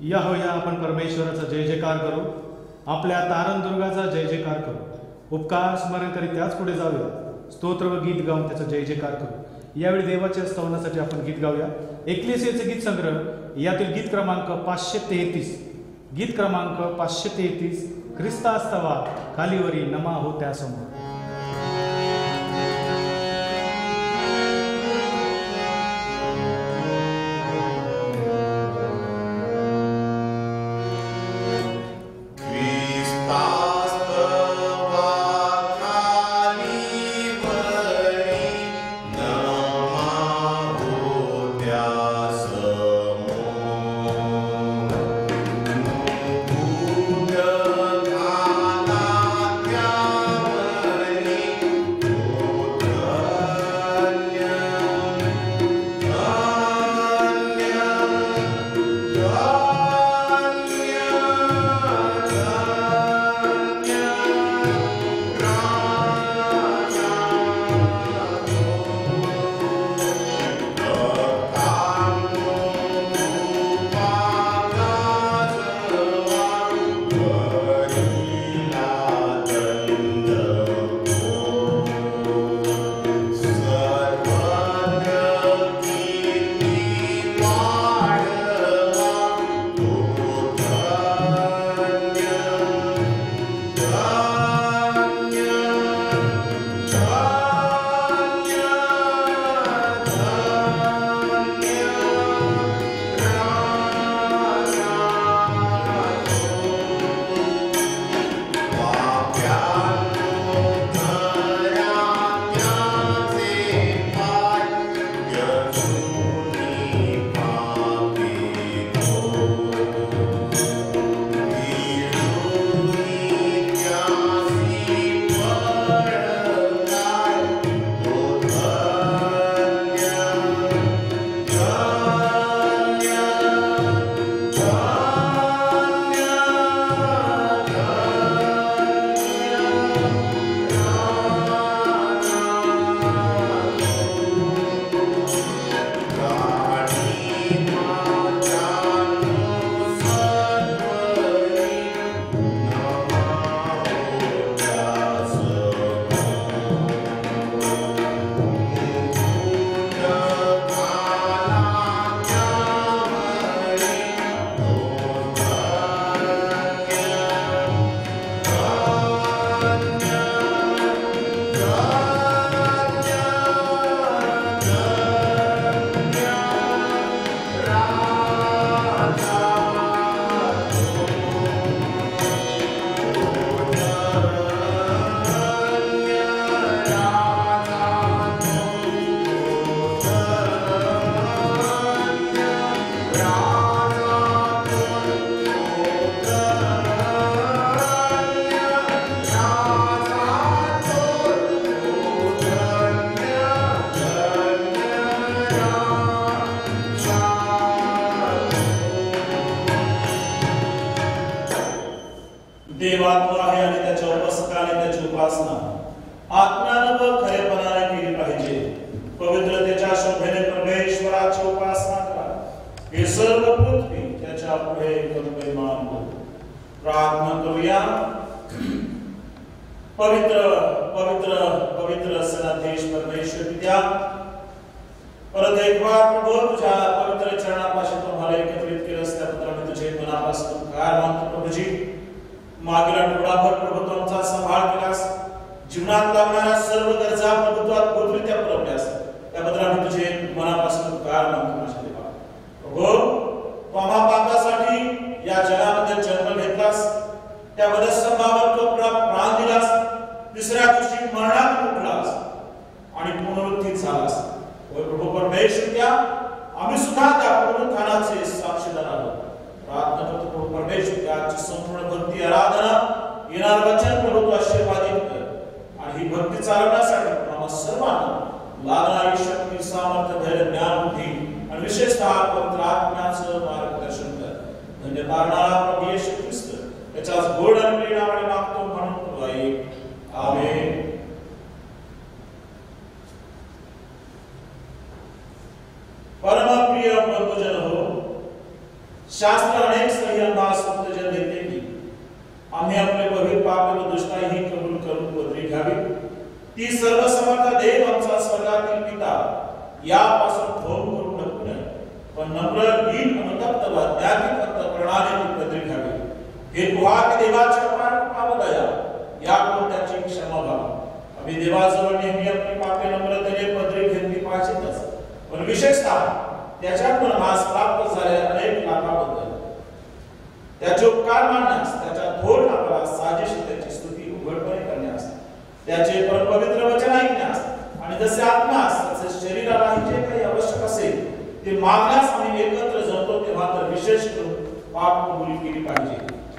या होया आपण परमेश्वराचा जय जयकार करू, आपल्या तारणदुर्गाचा जय जयकार करू, उपकार स्मरण करीत त्याच पुढे जाऊया, स्तोत्र व गीत गाऊन त्याचा जय जयकार करू। यावेळी देवाच्या स्तवनासाठी आपण गीत गाऊया। एकलेसियाचे गीत संग्रह यातील गीत क्रमांक 533, गीत क्रमांक 533, ख्रिस्ता स्तवा खालीवरी नमा हो त्यासमोर। देवात्मा आहे आणि त्याच्या उपासकाने त्याची उपासना आत्म्याने व खरेपणाने केली पाहिजे। पवित्रतेच्या शोभेने परमेश्वराची उपासना करा। हे सर्व पृथ्वी त्याच्या पुढे कंपमान हो। प्रार्थना करूया। पवित्र पवित्र पवित्र सनाधीश परमेश्वर पित्या, परत एक बार प्रभू तुझ्या पवित्र चरणापाशी तुम्हाला एकत्रित केलं त्याबद्दल मी तुझे मनापासून आभार मानतो। प्रभूजी, मागील आठवडाभर प्रभू तुमचा सांभाळ केलास, जीवनात लागणाऱ्या सर्व गरजा प्रभुत्वात पूर्णरित्या पुरवल्यास त्याबद्दल आम्ही तुझे मनापासून आभार मानतो। माझ्या देवा प्रभू, आम्हा पापासाठी या जगामध्ये जन्म घेतलास, त्याबद्दल संभावना प्राण दिलास, तिसऱ्या दिवशी मरणात उठलास आणि पुनरुत्थित झालास। होय प्रभू परमेश्वर, आम्ही सुद्धा त्या पुनरुत्थानाचे साक्षीदार आहोत। प्रार्थना करतो प्रभू परमेश्वर, आजची संपूर्ण भक्ती आराधना येणार वचन प्रभू तू आशीर्वादित कर आणि ही भक्ती चालवण्यासाठी आम्हा सर्वांना लागणारी शक्ती, सामर्थ्य, धैर्य, ज्ञान, बुद्धी आणि विशेषतः पवित्र आत्म्याचं मार्गदर्शन कर। धन्य पारणारा प्रभू येशू ख्रिस्त याच्याच गोड आणि प्रेम नावाने मागतो म्हणून प्रभू ऐक, आमेन। परम प्रिय बंधुजन हो, शास्त्र अनेक ती सर्वसमर्थ देव आमचा स्वर्गातील पिता यापासून फोन करून नको नये, पण नम्र दीन अनुतप्त व ज्ञानीवंत प्रणालीने पदरी घ्यावी. हे गुहात देवाच्या अपार कृपा व दया याकडून त्याची क्षमा व्हावी. आम्ही देवाजवळ नेहमी आपली पापे नम्रतेने पदरी घेतली पाहिजेतच, पण विशेषतः त्याच्याकडून आम्हास प्राप्त झालेल्या अनेक लाभाबद्दल त्याचे उपकार मानण्यास, त्याच्या थोर नावाला साजेशी त्याची स्तुती उघडपणे करण्यास, त्याचे परमपवित्र वचन ऐकण्यास आणि जसे आत्म्यास तसे शरीरालाही जे काही आवश्यक असेल ते मागण्यास आम्ही एकत्र जमतो, तेव्हा तर विशेष करून पाप कबुली केली पाहिजे.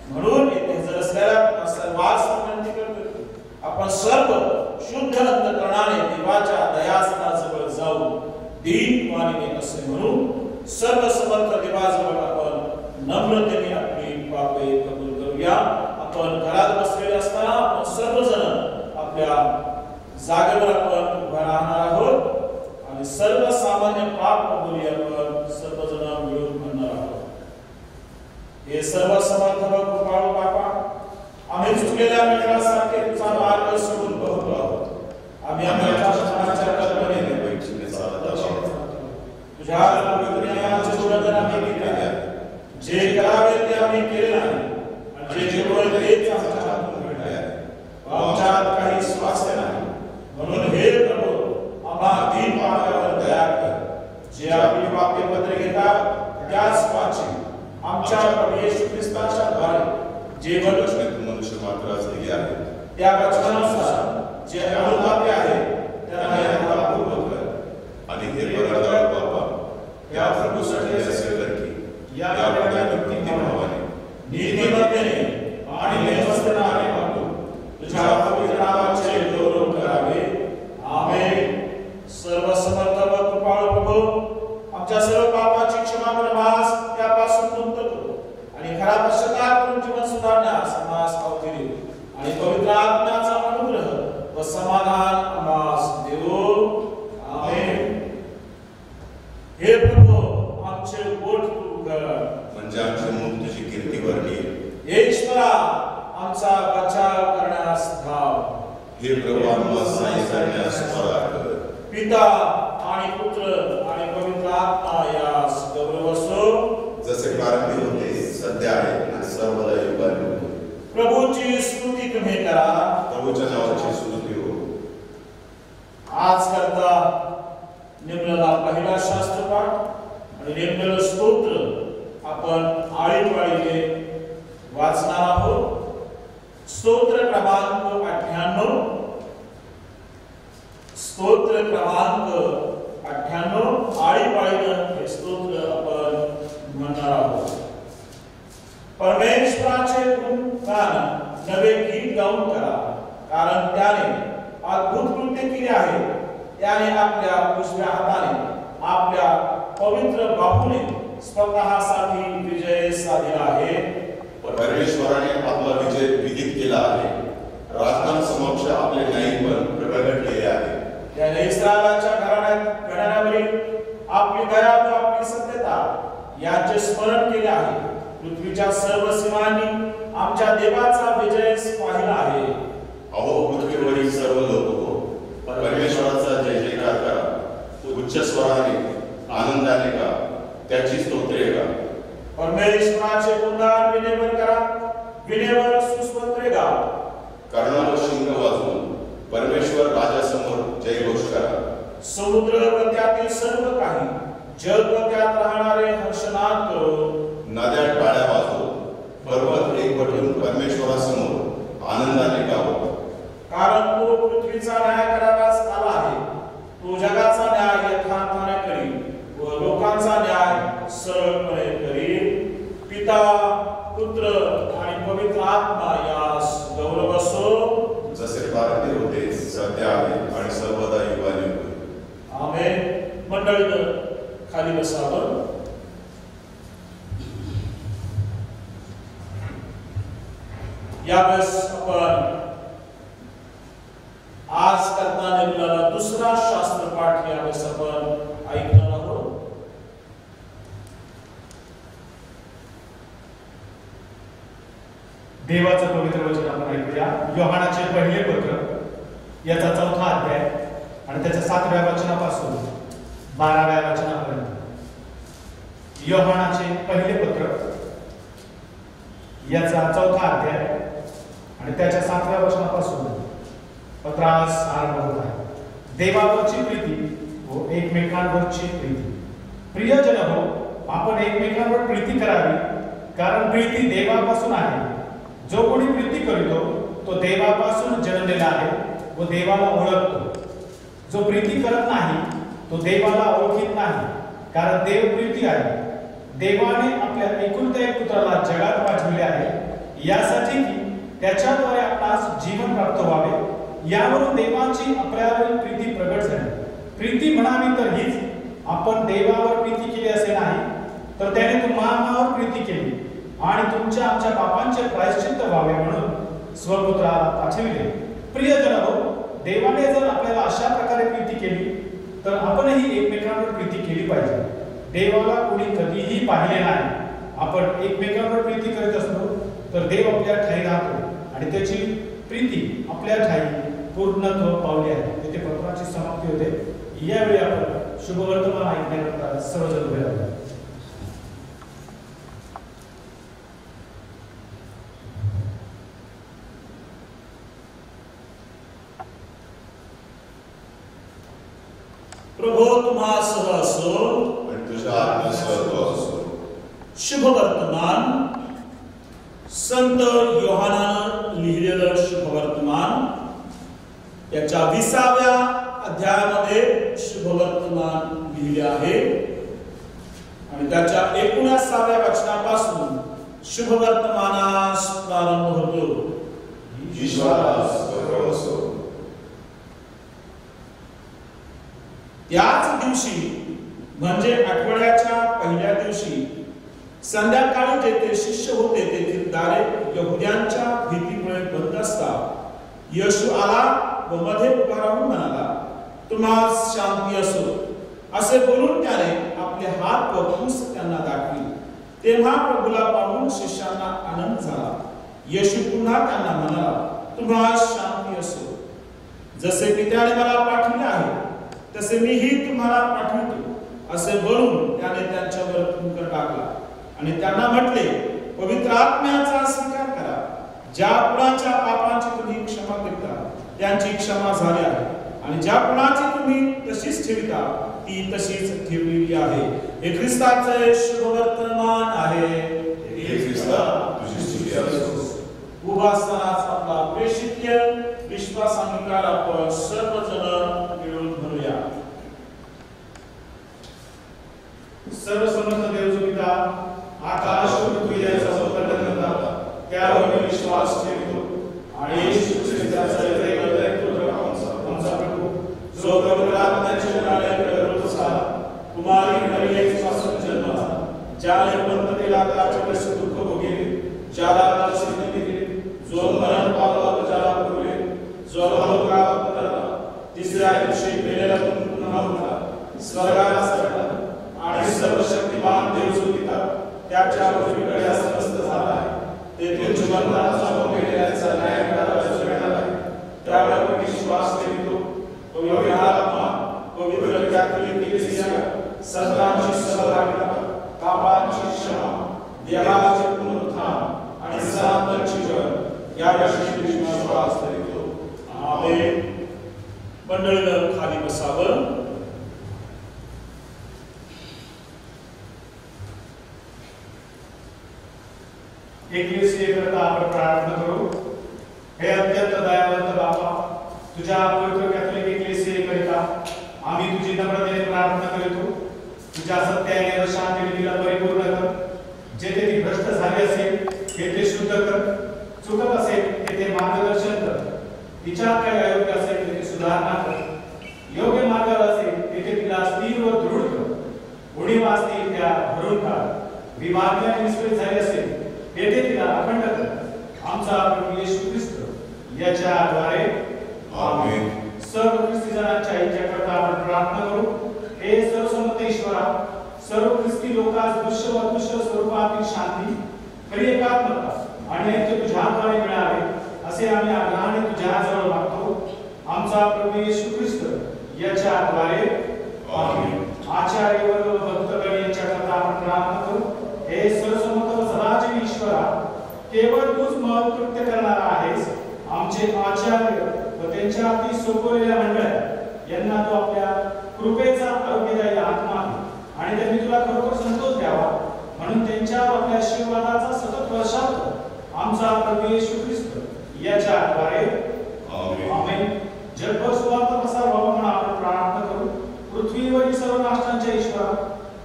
म्हणून येथे हजर असलेल्या सर्वांस विनंती करतो, आपण सर्व शुद्ध अंतःकरणाने देवाच्या दयासनाजवळ जाऊ, दीनवाणीने असे म्हणून सर्व समर्थ देवाजवळ आपण नम्रतेने आपली पापे कबूल करूया. आपण घरात बसलेले असताना आपण सर्वजण आपल्या जागेवर आपण उभा राहणार आहोत आणि सर्व सामान्य पाप कबुली आपण सर्वजण मिळून म्हणणार आहोत. हे सर्व समर्थ व कृपाळू बापा, आम्ही चुकलेल्या मित्रासारखे तुझा मार्ग सोडून बघतो आहोत. आम्ही आमच्या स्वतःच्या कल्पनेने तुझ्या पवित्र नियमाचे उल्लंघन आम्ही केले आहे. जे करावे ते आम्ही केले नाही आणि जे केवळ तेच आमच्या हातून घडले आहे. आमच्यात काही स्वास्थ्य नाही. म्हणून हे प्रभू, आम्हा दीन पापावर दया कर. जे आपली पापे पदरी घेतात त्याच वाची आमच्या प्रभू येशू ख्रिस्ताच्या द्वारे जे वचन मनुष्य मात्रास दिले आहे त्या वचनानुसार जे अनुतापी आहे त्यांना यथापूर्वक कर. आणि हे परमदयाळू बाबा, त्या प्रभूसाठी असे कर की या भावाने नीतिमत्तेने आणि व्यवस्थेने वागून तुझ्या पवित्र नामाचे गौरव करावे. आमेन. सर्व समर्थ व कृपाळू प्रभू, आमच्या सर्व पापाची क्षमा करण्यास, त्यापासून मुक्त करू आणि खरा पश्चाताप करून जीवन सुधारण्यास आम्हास अवधी देऊ आणि पवित्र आत्म्याचा अनुग्रह व समाधान आम्हास देऊ. आमेन. हे प्रभू, आमचे पोट तू उघड म्हणजे आमचे मुख तुझी कीर्ती वर्णील. हे ईश्वरा, आमचा बचाव करण्यास धाव. हे प्रभू, आम्हास सहाय्य करण्यास मला कर. पिता आणि पुत्र आणि पवित्र आत्मा यास गौरव असो, जसे प्रारंभी होते, सध्या आहे आणि सर्वदा युगायुग. प्रभूची स्तुती तुम्ही करा. प्रभूच्या नावाची स्तुती हो. आज करता निम्नला पहिला शास्त्रपाठ आणि निम्न स्तोत्र आपण आळीपाळीने वाचणार आहोत. स्तोत्र क्रमांक 98. स्तोत्र क्रमांक 98 आळीपाळीनं हे स्तोत्र आपण म्हणणार आहोत. परमेश्वराचे गुणगान नवे गीत गाऊन करा, कारण त्याने अद्भुत कृत्य केले आहे. त्याने आपल्या उजव्या हाताने, आपल्या पवित्र बाहूने स्वतःसाठी विजय साधला आहे. परमेश्वराने आपला विजय विदित केला आहे. राजनांसमक्ष आपले न्यायपण प्रगट केले आहे. त्याने इस्रायलाच्या घराण्यावरील आपली दया व आपली सत्यता यांचे स्मरण केले आहे. पृथ्वीच्या सर्व सीमांनी आमच्या देवाचा विजय पाहिला आहे. अहो पृथ्वीवरील सर्व लोक हो, परमेश्वराचा जय जयकार करा. उच्च स्वराने आनंदाने का त्याची स्तोत्रे गा. परमेश्वराचे गुणगान विनेवर करा, विनेवर सुस्तोत्रे गा. कर्णावर शिंग वाजवून परमेश्वर राजासमोर जयघोष करा. समुद्र व त्यातील सर्व काही, जग व त्यात राहणारे हर्षनाद करो. नद्या टाळ्या वाजवो, पर्वत एकवटून परमेश्वरासमोर आनंदाने गावो. कारण तो पृथ्वीचा न्याय करायलाच आला आहे. तो जगाचा न्याय यथार्थाने करील व लोकांचा न्याय सरळपणे करील. पिता, पुत्र आणि पवित्र आत्मा यास गौरव असो, जसे प्रारंभी होते, सध्या आहे आणि सर्वदा युगायुग. आमेन. मंडळीनं खाली बसावं. यावेळेस आपण आज करता नेमलेला दुसरा शास्त्रपाठ यावेळेस आपण ऐकणार आहोत. देवाचं पवित्र वचन आपण ऐकूया. योहानाचे पहिले पत्र याचा 4था अध्याय आणि त्याच्या 7व्या वचनापासून 12व्या वचनापर्यंत. योहानाचे पहिले पत्र याचा 4था अध्याय आणि त्याच्या 7व्या वचनापासून पत्रास आरंभ होत आहे. देवावरची प्रीती व एकमेकांवरची प्रीती. प्रियजन हो, आपण एकमेकांवर प्रीती करावी, कारण प्रीती देवापासून आहे. जो कोणी प्रीती करतो तो देवापासून जन्मलेला आहे व देवाला ओळखतो. जो प्रीती करत नाही तो देवाला ओळखीत नाही, कारण देव प्रीती आहे. देवाने आपल्या एकुलत्या एक पुत्राला जगात पाठविले आहे, यासाठी की त्याच्याद्वारे आपणास जीवन प्राप्त व्हावे. यावरून देवाची आपल्यावरील प्रीती प्रगट झाली. प्रीती म्हणावी तर हीच, आपण देवावर प्रीती केली असे नाही, तर त्याने तुम्हावर प्रीती केली आणि तुमच्या आमच्या पापांचे प्रायश्चित्त व्हावे म्हणून स्वपुत्राला पाठविले. प्रियजन हो, देवाने जर आपल्याला अशा प्रकारे प्रीती केली तर आपणही एकमेकांवर प्रीती केली पाहिजे. देवाला कोणी कधीही पाहिले नाही. आपण एकमेकांवर प्रीती करीत असलो तर देव आपल्या ठाई राहतो आणि त्याची प्रीती आपल्या ठाई पूर्णत्व पावली आहे. येथे पत्राची समाप्ती होते. यावेळी आपण शुभवर्तमान ऐकण्याकरता सर्वजण उभे राहू. प्रभो तुम्हासह असो आणि तुझ्या आत्म्यासह असो. शुभ वर्तमान. संत योहानानं लिहिलेलं शुभ वर्तमान याच्या 20व्या अध्यायामध्ये शुभ वर्तमान लिहिले आहे आणि त्याच्या 19व्या वचनापासून शुभ वर्तमानास प्रारंभ होतो. विश्वास असो. त्याच दिवशी म्हणजे आठवड्याच्या पहिल्या दिवशी संध्याकाळी जेथे शिष्य होते तेथील दारे यहुद्यांच्या भीतीमुळे बंद असता येशू आला व मध्ये उभा राहून म्हणाला, तुम्हास शांती असो. असे बोलून त्याने आपले हात व फूस त्यांना दाखविले. तेव्हा प्रभूला पाहून शिष्यांना आनंद झाला. येशू पुन्हा त्यांना म्हणाला, तुम्हास शांती असो. जसे पित्याने मला पाठविले आहे तसे मीही तुम्हाला पाठवितो. असे बोलून त्याने त्यांच्यावर थुंकर टाकला आणि त्यांना म्हटले, पवित्र आत्म्याचा स्वीकार करा. ज्या कुणाच्या पापांची तुम्ही क्षमा करता त्यांची क्षमा झाली आहे आणि ज्या कुणाची तुम्ही तशीच ठेविता ती तशीच ठेवलेली आहे. हे ख्रिस्ताचे शुभ वर्तमान आहे. हे ख्रिस्ता तुझी स्तुती असो. उभा असतानाच आपला प्रेषित्य विश्वास अंगीकार आपण सर्वजण मिळून म्हणूया. सर्वसमर्थ देव जो पिता, आकाश व पृथ्वी यांचा संपन्न करता, त्यावर मी विश्वास ठेवतो आणि येशू ख्रिस्ताचा एक पुत्र आमचा प्रभू, जो पवित्र आत्म्याच्या बळाने प्रगट झाला, कुमारी मरियेपासून जन्मला, ज्याने पंततेला त्याचे दुःख भोगले, ज्याला दर्शन दिले, जो मरण पावला व ज्याला पुरले, जो लोकात उतरला, तिसऱ्या दिवशी मेलेल्यातून पुन्हा उठला, स्वर्गाला चढला आणि सर्वशक्तिमान देव जो पिता त्याच्या उजवीकडे आसीनस्थ झाला आहे. तेथे जीवनाचा व मेलेल्यांचा न्याय करायला येणार आहे. त्यावर मी विश्वास ठेवतो. पवित्र आत्मा, पवित्र कॅथोलिक कलिसिया, संतांची सहभागिता, पापांची क्षमा, देहाचे पुनरुत्थान आणि सनातन जीवन याविषयी विश्वास ठेवतो. आमेन. मंडळीनं खाली बसावं. एकलेसियेकरता आपण प्रार्थना करू. हे अत्यंत दयावंत बाबा, तुझ्या पवित्र कॅथोलिक एकलेसियेकरिता आम्ही तुझी नम्रतेने प्रार्थना करतो. तुझ्या सत्याने व शांतीने तिला परिपूर्ण कर. जेथे ती भ्रष्ट झाली असेल तेथे शुद्ध कर. चुकत असेल तेथे मार्गदर्शन कर. तिच्या काय अयोग्य असेल तेथे सुधारणा कर. योग्य मार्गावर असेल तेथे तिला स्थिर व दृढ कर. उणीवा असतील त्या भरून काढ. विभागल्याने विस्कळीत झाली असेल तेथे तिला अखंड कर. आमचा प्रभू येशू ख्रिस्त याच्याद्वारे आमेन. सर्व ख्रिस्ती जनांच्या ऐक्याकरता आपण प्रार्थना करू. हे सर्वसंमत ईश्वरा, सर्व ख्रिस्ती लोकांस दृश्य व अदृश्य स्वरूपातील शांती, खरी एकात्मता आणि ऐक्य तुझ्याद्वारे मिळावे असे आम्ही आग्रहाने तुझ्याजवळ मागतो. आमचा प्रभू येशू ख्रिस्त याच्याद्वारे आमेन. आचार्य वर्ग व भक्तगण यांच्याकरता आपण प्रार्थना करू. हे सर्वसमर्थ व सदाशिव ईश्वरा, केवळ तूच महत् कृत्य करणारा आहेस. आमचे आचार्य व त्यांच्या अति सोपवलेल्या मंडळ्या यांना तू आपल्या कृपेचा आरोग्यदायी आत्मा दे आणि त्यांनी तुला खरोखर संतोष द्यावा, म्हणून त्यांच्यावर आपल्या आशीर्वादाचा सतत वर्षाव कर. आमचा प्रभू येशू ख्रिस्त याच्याद्वारे आमेन. जगभर सुवार्ता प्रसार व्हावा म्हणून आपण प्रार्थना करू. पृथ्वीवरील सर्व राष्ट्रांच्या ईश्वरा,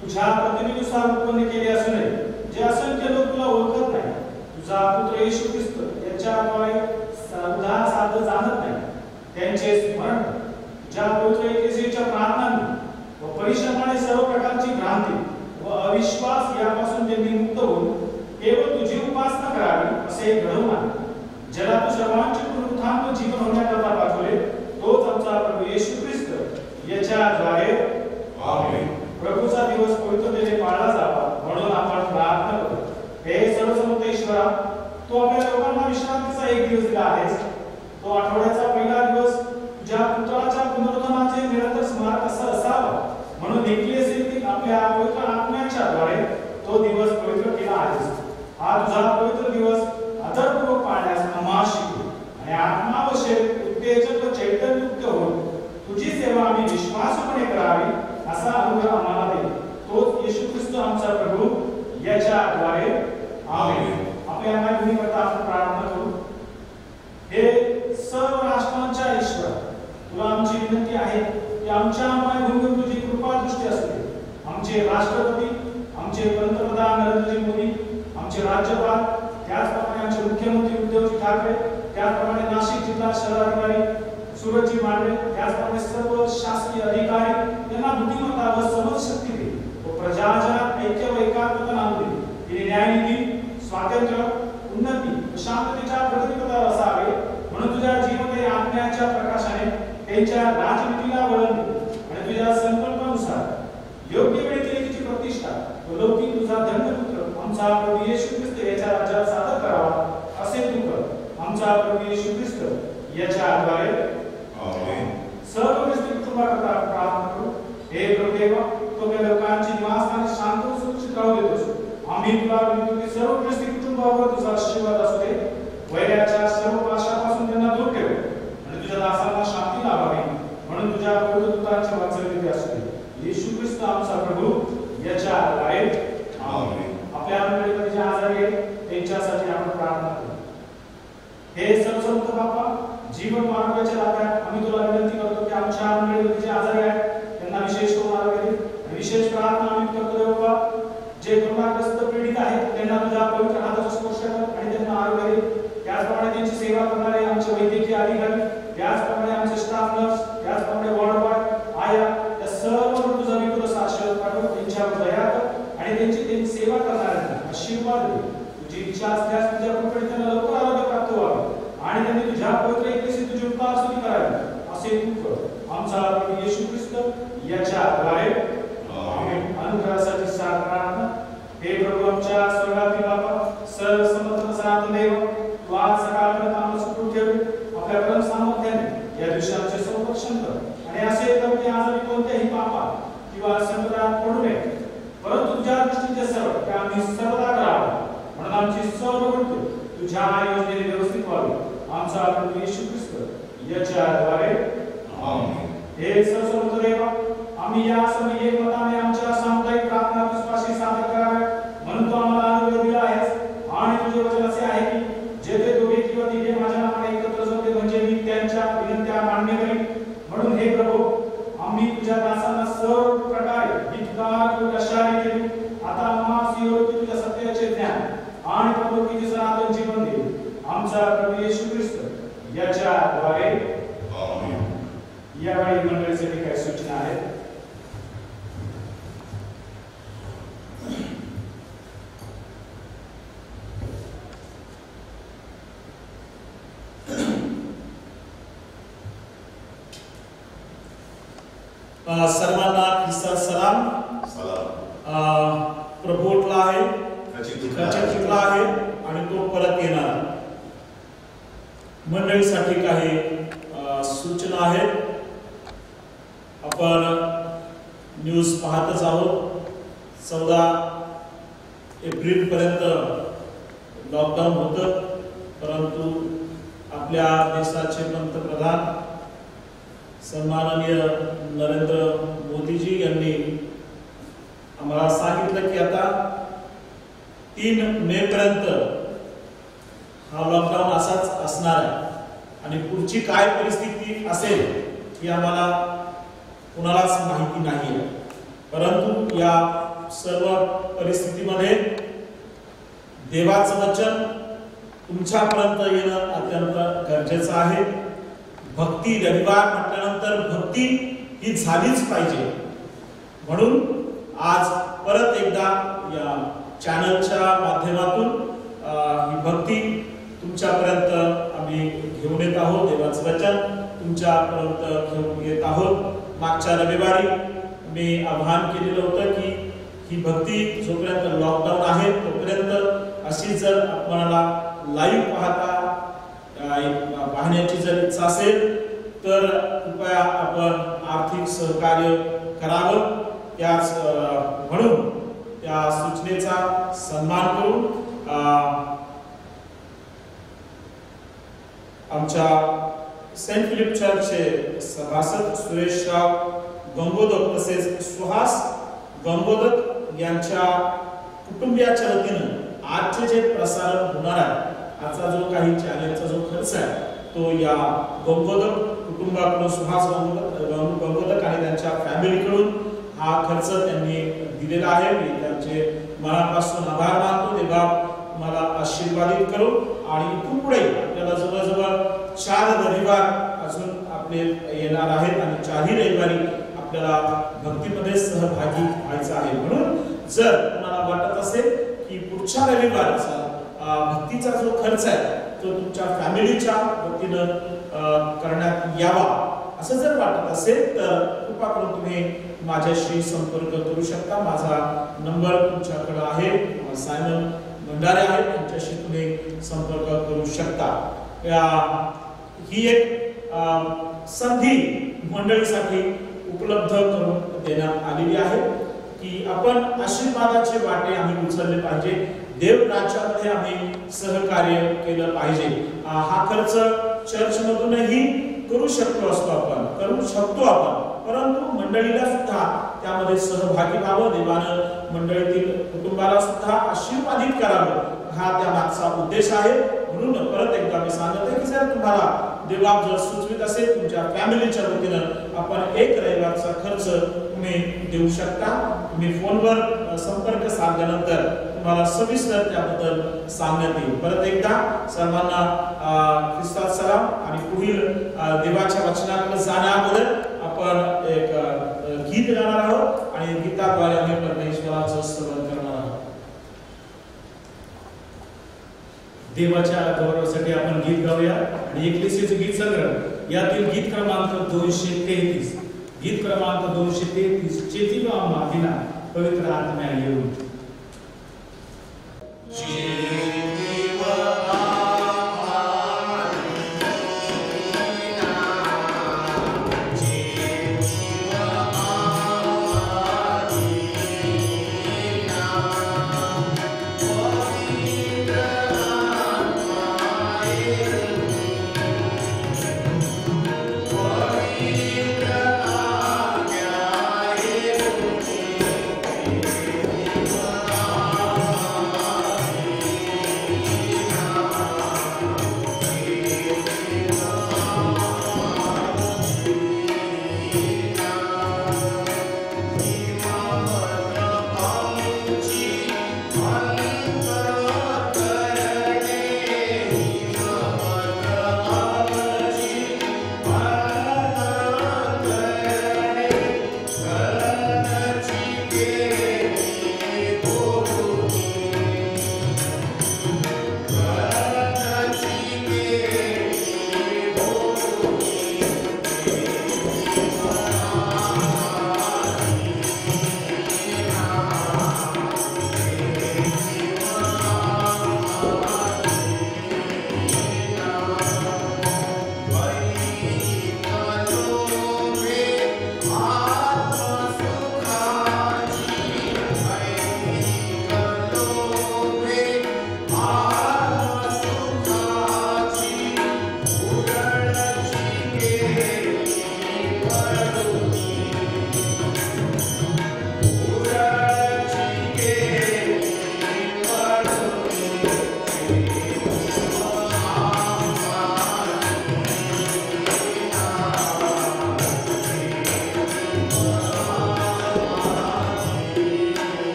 तुझ्या प्रतिमेनुसार उत्पन्न केले असूनही जे असंख्य लोक तुला ओळखत नाही, तुझा पुत्र येशू ख्रिस्त याच्याद्वारे उद्धार साध्य जाणत नाही, त्यांचे स्मरण तुझ्या पवित्र एकसेच्या प्रार्थनांनी व परिश्रमाने सर्व प्रकारची भ्रांती व अविश्वास यापासून त्यांनी मुक्त होऊन केवळ तुझी उपासना करावी असे घडवून आण. ज्याला तू सर्वांचे पुनरुत्थान व जीवन होण्याकरता पाठवले, तोच आमचा प्रभू येशू ख्रिस्त याच्याद्वारे आमेन. प्रभूचा दिवस पवित्रतेने पाळला जावा म्हणून आपण प्रार्थना करू. हे सर्वसमर्थ ईश्वरा, तू आपल्या लोकांना विश्रांतीचा एक दिवस दिला आहेस. तो आठवड्याचा पहिला दिवस तुझ्या पुत्राच्या पुनरुत्थानाचे निरंतर स्मारक असावा म्हणून एकलेसीतील आपल्या पवित्र आत्म्याच्या द्वारे तो दिवस पवित्र केला आहेस. हा तुझा पवित्र दिवस आदरपूर्वक पाळण्यास आम्हाला शिकव आणि आत्मा व शरीर उत्तेजक व चैतन्ययुक्त होऊन तुझी सेवा आम्ही विश्वासूपणे करावी असा अनुग्रह आम्हाला दे. तोच येशू ख्रिस्त आमचा प्रभू याच्याद्वारे आमेन. आपल्या करता आपण प्रार्थना करू. हे सर्व राष्ट्रांच्या ईश्वर, तुला आमची विनंती आहे की आमच्या मायभूमीवर तुझी कृपा दृष्टी असू दे. आमचे राष्ट्रपती, आमचे पंतप्रधान नरेंद्रजी मोदी, आमचे राज्यपाल, त्याचप्रमाणे आमचे मुख्यमंत्री उद्धवजी ठाकरे, त्याचप्रमाणे नाशिक जिल्हा शहराधिकारी सूरजजी मांढरे, त्याचप्रमाणे सर्व शासकीय अधिकारी यांना बुद्धिमत्ता व समजशक्ती दे व प्रजाजनात ऐक्य व एकात्मता आणू दे. हे न्यायनीती, स्वातंत्र्य, उन्नती व शांततेच्या प्रगतीपथावर असावे म्हणून तुझ्या जीवनदायी आत्म्याच्या प्रकाशाने त्यांच्या राजनीतीला वळण दे आणि तुझ्या संकल्पानुसार योग्य वेळी तिची प्रतिष्ठा व लौकिक तुझा धन्यपुत्र आमचा प्रभू येशू ख्रिस्त याच्या राज्यात सादर करावा असे तू कर. आमचा प्रभू येशू ख्रिस्त याच्याद्वारे आमेन. सर्व ख्रिस्ती कुटुंबाकरता प्रार्थना करू. हे प्रभुदेवा, तो त्या लोकांची निवासस्थाने शांत व सुरक्षित राहू देतोस. आम्ही तुला विनंती की सर्व ख्रिस्ती कुटुंबावर तुझा आशीर्वाद असू दे. वैराच्या सर्व पाशापासून त्यांना दूर ठेव आणि तुझ्या दासांना शांती लाभावी म्हणून तुझ्या पवित्र दूतांच्या वात्सल्य असू दे. येशू ख्रिस्त आमचा प्रभू याच्याद्वारे आमेन. आपल्या मंडळीमध्ये जे आजारी आहेत त्यांच्यासाठी आपण प्रार्थना करू. हे सर्वसमर्थ बाप्पा, जीवन व आरोग्याच्या दात्या, आम्ही तुला विनंती करतो की आमच्या मंडळीमध्ये जे आजारी आहेत त्यांना विशेष करून आरोग्य दे. विशेष प्रार्थना आम्ही करतो देवा, जे कोरोनाग्रस्त पीडित आहेत त्यांना तुझ्या पवित्र हाताचा स्पर्श कर आणि त्यांना आरोग्य दे. त्याचप्रमाणे त्यांची सेवा करणारे आमचे वैद्यकीय अधिकारी, त्याचप्रमाणे आमचे स्टाफ नर्स, त्याचप्रमाणे वॉर्ड बॉय, आया, या सर्वांवर तुझा विपुल आशीर्वाद पाठव. त्यांच्यावर दया कर आणि त्यांची सेवा करणाऱ्यांना आशीर्वाद दे. तुझी इच्छा असल्यास तुझ्या कृपेने त्यांना लवकर आरोग्य प्राप्त व्हावे आणि त्यांनी तुझ्या पवित्र एकलेसी तुझी उपकारस्तुती करावी असे तू कर. आमचा प्रभू येशू ख्रिस्त याच्याद्वारे आमेन. अनुग्रहासाठी साथ प्रार्थना. हे प्रभू आमच्या स्वर्गातील बापा, सर्वसमर्थ सनातन देव, तू आज सकाळपर्यंत आम्हाला सुखरूप ठेवले. आपल्या परम सामर्थ्याने या दिवशी आमचे संरक्षण कर आणि असे कर की आज आम्ही कोणत्याही पापा किंवा संकटात पडू नये, परंतु तुझ्या दृष्टीचे सर्व ते आम्ही सर्वदा करावं म्हणून आमची सर्व कृत्य तुझ्या योजनेने व्यवस्थित व्हावी. आमचा प्रभू येशू ख्रिस्त याच्याद्वारे आमेन. हे सर्वसमर्थ देवा, आम्ही या सर्व एकमताने आमच्या सामुदायिक प्रार्थना तुझपाशी सादर कराव्या म्हणून तू आम्हाला अनुग्रह दिला आहेस आणि तुझे वचन असे आहे की जेथे दोघे किंवा तिघे माझ्या नावाने एकत्र जमले म्हणजे मी त्यांच्या विनंत्या मान्य करीन. म्हणून हे प्रभू, आम्ही तुझ्या दासांना सर्व प्रकारे हितकार व कशाने केली. आता आम्हाला योग्य तुझ्या सत्याचे ज्ञान आणि प्रभूची सनातन जीवन दे. आमचा प्रभू येशू ख्रिस्त याच्याद्वारे आमेन. यावेळी मंडळीसाठी काही सूचना आहेत. सर्वांना ख्रिस्ता सलाम. सलाम. प्रभू उठला आहे, खचित आहे आणि तो परत येणार. मंडळीसाठी काही सूचना आहेत. आपण न्यूज पाहतच आहोत. 14 एप्रिल पर्यंत लॉकडाऊन होतं, परंतु आपल्या देशाचे पंतप्रधान सन्माननीय नरेंद्र मोदीजी यांनी आम्हाला सांगितलं की आता 3 मे पर्यंत हा लॉकडाऊन असाच असणार आहे आणि पुढची काय परिस्थिती असेल ही आम्हाला कुणालाच माहिती नाही आहे. परंतु या सर्व परिस्थितीमध्ये देवाचं वचन तुमच्यापर्यंत येणं अत्यंत गरजेचं आहे. भक्ती, रविवार म्हटल्यानंतर भक्ती ही झालीच पाहिजे. म्हणून आज परत एकदा या चॅनलच्या माध्यमातून ही भक्ती तुमच्यापर्यंत आम्ही घेऊन येत आहोत. देवाचं वचन तुमच्यापर्यंत घेऊन येत आहोत. मागच्या रविवारी मी आवाहन केलेलं होतं की ही भक्ती जोपर्यंत लॉकडाऊन आहे तोपर्यंत अशी जर आपल्याला लाईव्ह पाहण्याची जर इच्छा असेल तर कृपया आपण आर्थिक सहकार्य करावं. त्याच म्हणून त्या सूचनेचा सन्मान करून आमच्या सेंट फिलिप चर्चचे सभासद सुरेशराव गंगोदक तसेच सुहास गंगोदक यांच्या कुटुंबियाच्या वतीनं आजचे जे प्रसारण होणार आहे, आजचा जो काही चॅनलचा जो खर्च आहे तो या गंगोदक कुटुंबाकडून, सुहास गंगोदक आणि त्यांच्या फॅमिलीकडून हा खर्च त्यांनी दिलेला आहे. मी त्यांचे मनापासून आभार मानतो. देवा मला आशीर्वादित करू आणि इथून पुढे आपल्याला जवळजवळ 4 रविवार अजून आपले येणार आहेत आणि 4ही रविवारी आपल्याला भक्तीमध्ये सहभागी व्हायचं आहे. म्हणून जर तुम्हाला वाटत असेल की पुढच्या रविवारचा भक्तीचा जो खर्च आहे तो तुमच्या फॅमिलीच्या वतीनं करण्यात यावा असं जर वाटत असेल तर कृपा करून तुम्ही माझ्याशी संपर्क करू शकता. माझा नंबर तुमच्याकडे आहे. सायमन भंडारे आहेत, त्यांच्याशी तुम्ही संपर्क करू शकता. ही एक संधी मंडळीसाठी उपलब्ध करून देण्यात आलेली आहे की आपण आशीर्वादाचे वाटे आम्ही उचलले पाहिजे. देव राज्यामध्ये आम्ही सहकार्य केलं पाहिजे. हा खर्च चर्च मधूनही करू शकतो आपण, परंतु मंडळीला सुद्धा त्यामध्ये सहभागी व्हावं. देवानं मंडळीतील कुटुंबाला सुद्धा आशीर्वादित करावं हा त्या मागचा उद्देश आहे. म्हणून परत एकदा मी सांगत आहे की जर तुम्हाला देवा जर सुचवित असेल तुमच्या फॅमिलीच्या वतीनं आपण 1 रविवारचा खर्च तुम्ही देऊ शकता. तुम्ही फोनवर संपर्क साधल्यानंतर तुम्हाला सविस्तर त्याबद्दल सांगण्यात येईल. परत एकदा सर्वांना ख्रिस्तात सलाम आणि पुढील देवाच्या वचनाकडे जाण्याअगोदर आपण एक गीत गाणार आहोत आणि गीताद्वारे आम्ही परमेश्वराचं स्तवन करणार आहोत. देवाच्या गौरवासाठी आपण गीत गाऊया आणि एकलेसीचे गीत संग्रह यातील गीत क्रमांक 233. गीत क्रमांक 233 चेतिवा माविना पवित्र आत्म्या येऊन. Thank you.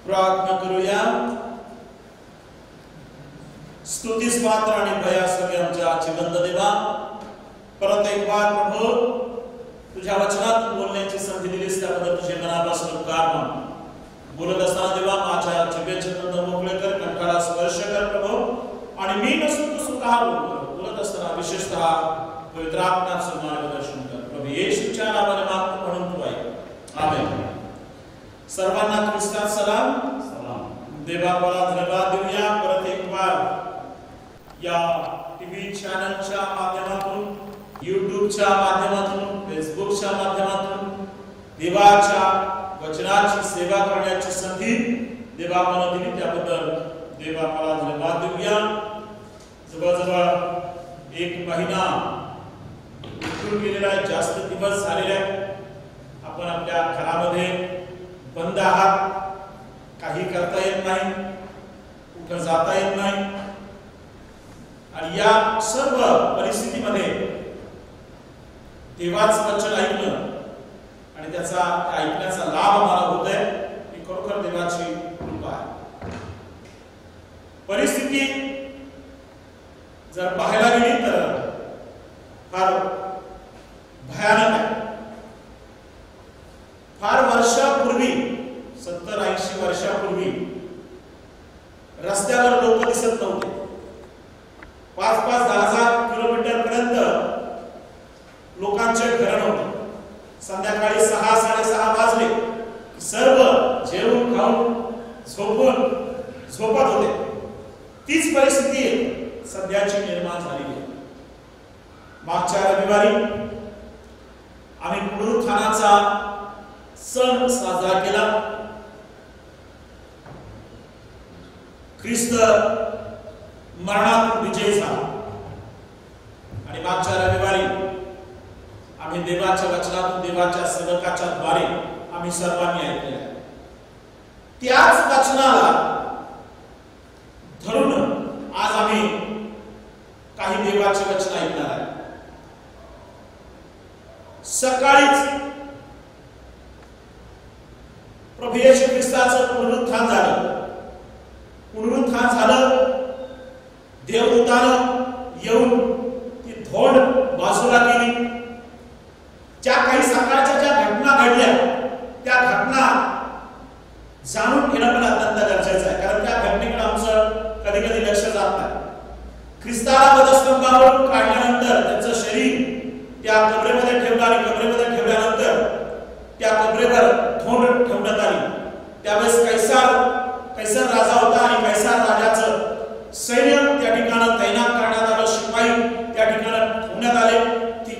प्रार्थना करूया. स्तुतीस पात्र आणि भयासवी आमच्या जिवंत देवा, परत एक बार प्रभू तुझ्या वचनात बोलण्याची संधी दिलीस त्याबद्दल तुझे मनापासून उपकार मान. बोलत असताना देवा माझ्या जिभेचे तंद मोकळे कर, कंठाला स्पर्श कर प्रभू, आणि मी नसून तू स्वतः बोलत असताना विशेषतः पवित्र आत्म्याचं मार्गदर्शन कर. प्रभू येशूच्या नावाने मागतो म्हणून तू ऐक. आमेन. सर्वांना ख्रिस्तात सलाम. देवाला धन्यवाद देऊया. परत एक बार या टीव्ही चॅनलच्या माध्यमातून, युट्यूबच्या माध्यमातून, फेसबुकच्या माध्यमातून देवाच्या वचनाची सेवा करण्याची संधी देवा मला दिली त्याबद्दल देवाला धन्यवाद देऊया. जवळजवळ 1 महिना उलटून गेलेला आहे, जास्त दिवस झालेले आहेत. आपण आपल्या घरामध्ये बंद आहात, काही करता येत नाही, कुठं जाता येत नाही, आणि या सर्व परिस्थितीमध्ये देवाचं वचन ऐकणं आणि त्याचा ऐकण्याचा लाभ आम्हाला होतोय ही खरोखर देवाची कृपा आहे. परिस्थिती जर पाहायला गेली तर फार भयानक आहे. फार वर्षापूर्वी, 70-80 वर्षापूर्वी रस्त्यावर लोक दिसत नव्हते. 5-10 किलोमीटर पर्यंत लोकांचे घर नव्हते. संध्याकाळी 6-6:30 वाजले सर्व जेवून खाऊन झोपत होते. तीच परिस्थिती सध्याची निर्माण झाली आहे. मागच्या रविवारी आम्ही पुनरुत्थानाचा सण साजरा केला. ख्रिस्त मरणातून विजय झाला, आणि मागच्या रविवारी आम्ही देवाच्या वचनातून, देवाच्या सेवकाच्या द्वारे आम्ही सर्वांनी ऐकले. त्याच वचनाला धरून आज आम्ही काही देवाचे वचन ऐकणार आहे. सकाळीच प्रभू येशू ख्रिस्ताचं पुनरुत्थान झालं. पुनरुत्थान झालं, देवदूतानं येऊन ती धोंड बाजूला केली. ज्या काही सकाळच्या ज्या घटना घडल्या त्या घटना जाणून घेणं पण अत्यंत गरजेचं आहे, कारण त्या घटनेकडे आमचं कधी कधी लक्ष जात नाही. ख्रिस्ताला वधस्तंभावरून काढल्यानंतर त्याचं शरीर त्या कबरेमध्ये ठेवलं, आणि कबरेमध्ये ठेवल्यानंतर त्या कबरेवर धोंड ठेवण्यात आली. त्यावेळेस कैसर राजा होता, आणि कैसर राजाचं सैन्य त्या ठिकाणी तैनात करण्यात आलं, शिपाई त्या ठिकाणी ठेवण्यात आले. ती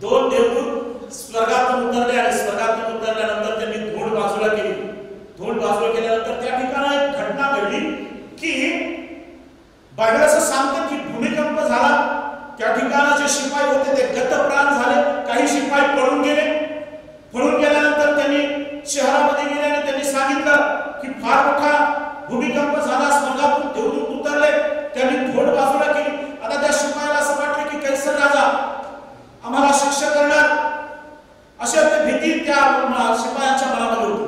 2 देवदूत स्वर्गातून उतरले, आणि स्वर्गातून उतरल्यानंतर त्यांनी धोंड बाजूला केली. धोंड बाजूला केल्यानंतर त्या ठिकाणी एक घटना घडली की बायबल असं सांगते की भूमिकंप झाला. त्या ठिकाणी जे शिपाई होते ते गतप्राण झाले. काही शिपाई पळून गेले. पळून गेल्यानंतर त्यांनी शहरामध्ये गेले आणि त्यांनी सांगितलं की फार मोठा भूमिकंप झाला, स्वर्गातून देवदूत उतरले, त्यांनी धोंड बाजूला केली. आता त्या शिपायाला असं वाटलं की कैसर राजा आम्हाला शिक्षा करणार, अशा भीती त्या शिपायांच्या मनामध्ये होती.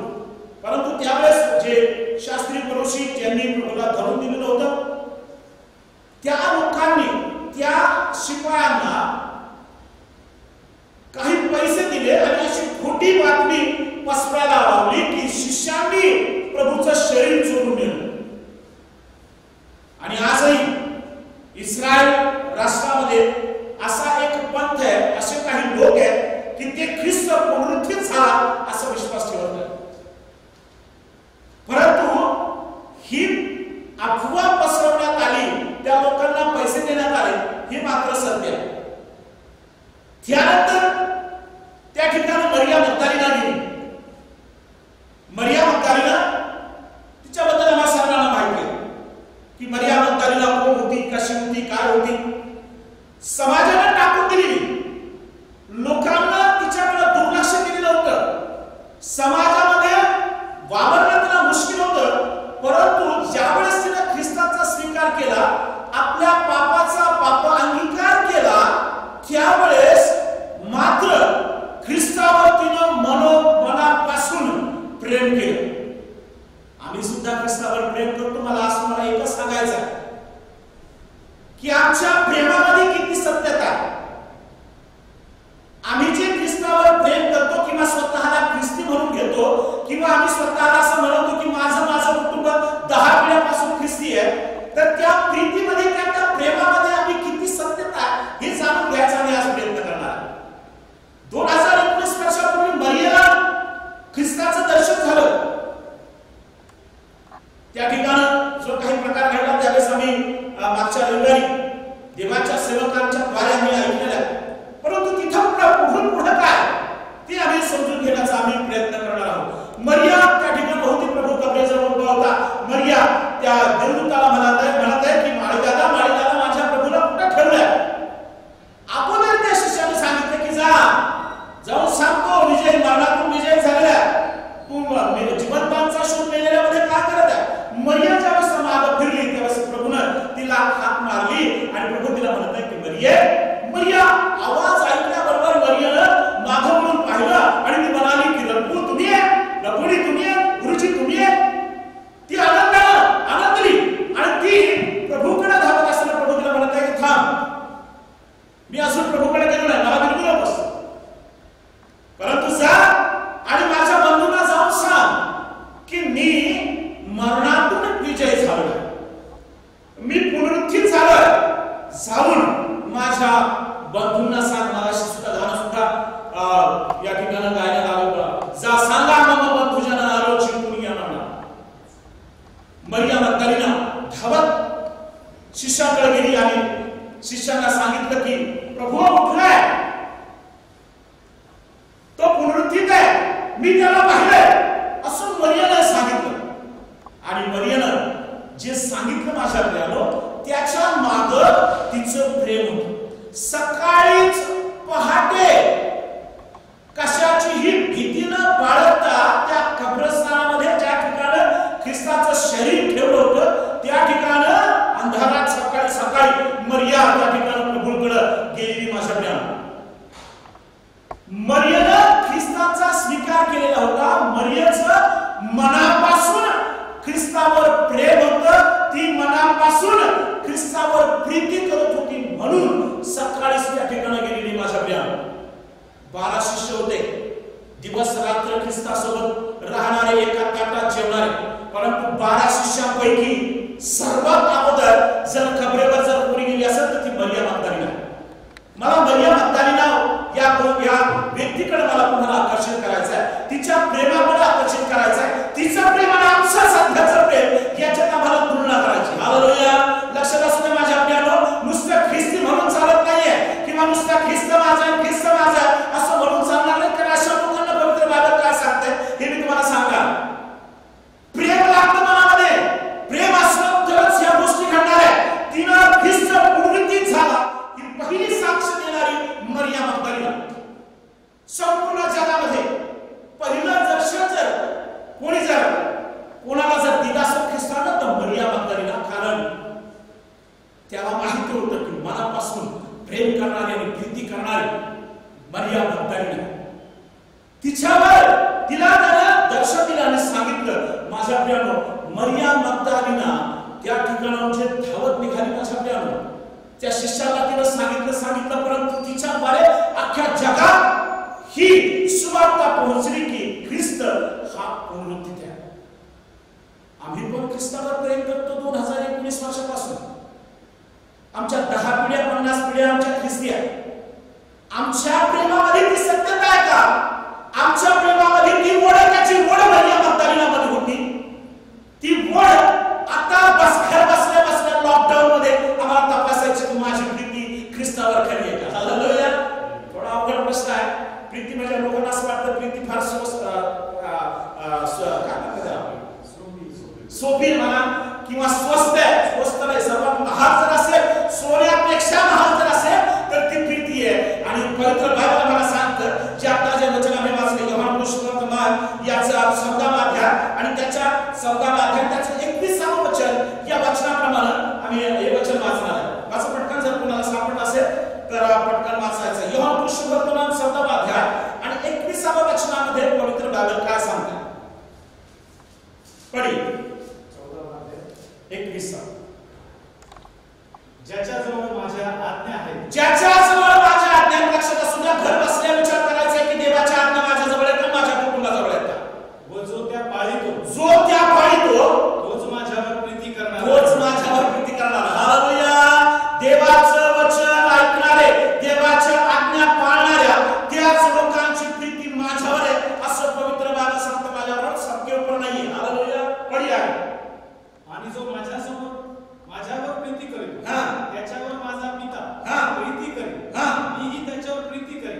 परंतु त्यावेळेस जे शास्त्री पुरुषी ज्यांनी प्रभूला धरून दिलेलं होतं त्या लोकांनी त्या शिपायांना काही पैसे दिले, आणि अशी खोटी बातमी पसरायला लावली की शिष्यांनी प्रभूचं शरीर चोरून नेलं. आणि आजही इस्रायल राष्ट्रामध्ये असा एक पंथ आहे, असे काही लोक आहेत की ते ख्रिस्त पुनरुत्थित झाला असा विश्वास ठेवत आहेत. परंतु ही अफवा पसरवण्यात आली, त्या लोकांना पैसे देण्यात आले, हे मात्र सत्य आहे. त्यानंतर त्या ठिकाणी मरिया मग्दलिना गेली. मरिया मग्दलिना, तिच्याबद्दल आम्हाला सर्वांना माहिती आहे की मरिया मग्दलिना कोण होती, कशी होती, काय होती. किंवा आम्ही स्वतःला असं म्हणतो की माझं कुटुंब 10 पिढ्यापासून ख्रिस्ती आहे, तर त्या प्रीतीमध्ये त्या प्रेमामध्ये आम्ही किती सत्यता हे जाणून घ्यायचा आणि आज प्रयत्न करणार. 2019 वर्षापूर्वी मरियेला ख्रिस्ताचं दर्शन झालं. त्या ठिकाणी जो काही प्रकार घडला त्यावेळेस आम्ही मागच्या रविवारी देवाच्या सेवकांच्या द्वारे आम्ही ऐकलेला, परंतु तिथं पुढे काय ते आम्ही समजून घेण्याचा आम्ही प्रयत्न करणार आहोत. मरिया त्या ठिकाणी होती, प्रभू कबरेजवळ उभा होता. मरिया त्या देवदूताला म्हणत आहे की माळीदादा माझ्या प्रभूला कुठे ठेवलंय. आपण त्या शिष्याने सांगितलं की जाऊन सांगतो विजय, मरणातून विजय झालेला तू जिवंतांचा शोध नेलेल्यामध्ये काय करत आहे. मरिया ज्यावेळेस मागे फिरली त्यावेळेस प्रभूनं तिला हाक मारली आणि प्रभू तिला म्हणत आहे की मरिया. आवाज ऐकल्याबरोबर मरियानं मागे वळून पाहिलं आणि ती म्हणाली की रब्बू तुम्ही आहे, रब्बुनी तुम्ही आहे, गुरुजी तुम्ही आहे. ती आनंदली आणि ती प्रभूकडे धावत असताना प्रभू तिला म्हणत आहे की थांब, मी अजून प्रभूकडे गेलो नाही, मला बिलकुल नकोस, परंतु जा आणि माझ्या बंधूंना जाऊन सांग की मी मरणातून विजय झालोय, मी पुनरुत्थित झालोय. जाऊन माझ्या बंधूंना सांग. मगाशी सुद्धा गाणं सुद्धा या ठिकाणी गायला आलं, जा सांगा मग बंधूजन आलो चिंतून या म्हणा. मरिया मग्दलीना धावत शिष्याकडे गेली आणि शिष्यांना सांगितलं की प्रभू उठलाय, तो पुनरुत्थित आहे, मी त्याला पाहिलंय असं मरियाने सांगितलं. आणि मरियानं जे सांगितलं माझ्या प्रियानो त्याच्या मागं तिचं प्रेम होतं. सकाळीच पहाटे कशाचीही भीती न बाळगता त्या कब्रस्थानामध्ये ज्या ठिकाणी ख्रिस्ताचं शरीर ठेवलं होतं त्या ठिकाणी अंधारात सकाळी मरिया त्या ठिकाणी प्रभूकडे गेलेली. माझ्या प्रियानो मरियानं ख्रिस्ताचा स्वीकार केलेला होता. मरियाचं मनापासून ख्रिस्तावर प्रेम होतं, ती मनापासून ख्रिस्तावर प्रीती करत होती, म्हणून सकाळीच त्या ठिकाणी गेलेली. माझ्या प्रियानो 12 शिष्य होते, दिवस रात्र ख्रिस्तासोबत राहणारे, एका ताटात जेवणारे. परंतु 12 शिष्यांपैकी सर्वात अगोदर जर कबरेवर जर कोणी गेली असेल तर ती मरिया मग्दलीना. मला मरिया मग्दलीना या व्यक्तीकडे मला तुम्हाला आकर्षित करायचं आहे, तिच्या प्रेमाकडे आकर्षित करायचं आहे. तिचं प्रेम आणि आमचं सध्याचं प्रेम याच्यात आम्हाला तुलना करायची. हालेलुया. लक्षात असू दे माझ्या प्रियानो, नुसतं ख्रिस्ती म्हणून चालत नाहीये किंवा नुसतं ख्रिस्त माझा असं म्हणून चालणार नाही. कारण अशा लोकांना पवित्र बायबल काय सांगते हे मी तुम्हाला सांगणार. प्रेम लागतं मनामध्ये, प्रेम असलं तरच या गोष्टी घडणार आहे. तिनं ख्रिस्त पुनरुत्थित झाला ही पहिली साक्ष देणारी मरिया मग्दलीना. संपूर्ण जगामध्ये पहिलं दर्शन जर कोणाला जर दिलं असेल ख्रिस्तानं तर मरिया मग्दलीना. कारण त्याला माहिती होतं की मनापासून प्रेम करणारी आणि प्रीती करणारी मरिया मग्दलीना. तिला दर्शन दिलं आणि सांगितलं. माझ्या प्रियानो मरिया मग्दलीना त्या ठिकाणाहून धावत निघाली. माझ्या प्रियानो त्या शिष्याला तिनं सांगितलं परंतु तिच्याद्वारे अख्ख्या जगात ही सुवार्ता पोहोचली की ख्रिस्त हा पुनरुत्थित आहे. आम्ही पण ख्रिस्तावर प्रेम करतो 2019 वर्षापासून. आमच्या 10 पिढ्या 50 पिढ्या आमच्या ख्रिस्ती आहेत. आमच्या प्रेमामध्ये ती सत्यता आहे का? आमच्या प्रेमामध्ये ती ओढ मरिया मग्दलीनामध्ये होती. ती ओढ आता घर बसल्या लॉकडाऊन मध्ये आम्हाला तपासायची की माझी प्रीती ख्रिस्तावर खरी आहे का. हालेलुया. थोडा अवघड प्रश्न आहे. प्रीती म्हणजे लोकांना असं वाटतं प्रीती फार सोपी म्हणा किंवा स्वस्त आहे. स्वस्त नाही, सर्वात महाग जर असेल, सोन्यापेक्षा महाग जर असेल तर ती प्रीती आहे. आणि पवित्र बायबल मला सांगतं जे आता जे वचन आम्ही वाचले योहान सुसमाचार याचा 14वा अध्याय आणि त्याच्या 14वा अध्याय त्याचं 21वे वचन या वचनाप्रमाणे आम्ही हे वचन वाचणार आहे. वाचा पटकन, जर कोणाला सापडत असेल तर पटकन वाचायचं. योहान सुसमाचार 14वा अध्याय आणि 21व्या वचनामध्ये पवित्र बायबल काय सांगते पढी. 21 ज्याच्याजवळ माझ्या आज्ञा आहेत, ज्याच्याजवळ माझ्या आज्ञा. लक्षात असू द्या, घर बसल्या विचार करायचा की देवाच्या आज्ञा माझ्याजवळ आहेत का माझ्या कुटुंबाजवळ आहेत का. व जो त्या वडिलांची प्रीती माझ्यावर आहे असं पवित्र बाबा सांगतो. माझ्यावर सबके ऊपर नाहीये. हालेलुया. बढिया. आणि जो माझ्यावर प्रीती करेल त्याच्यावर माझा पिता प्रीती करेल, मीही त्याच्यावर प्रीती करेल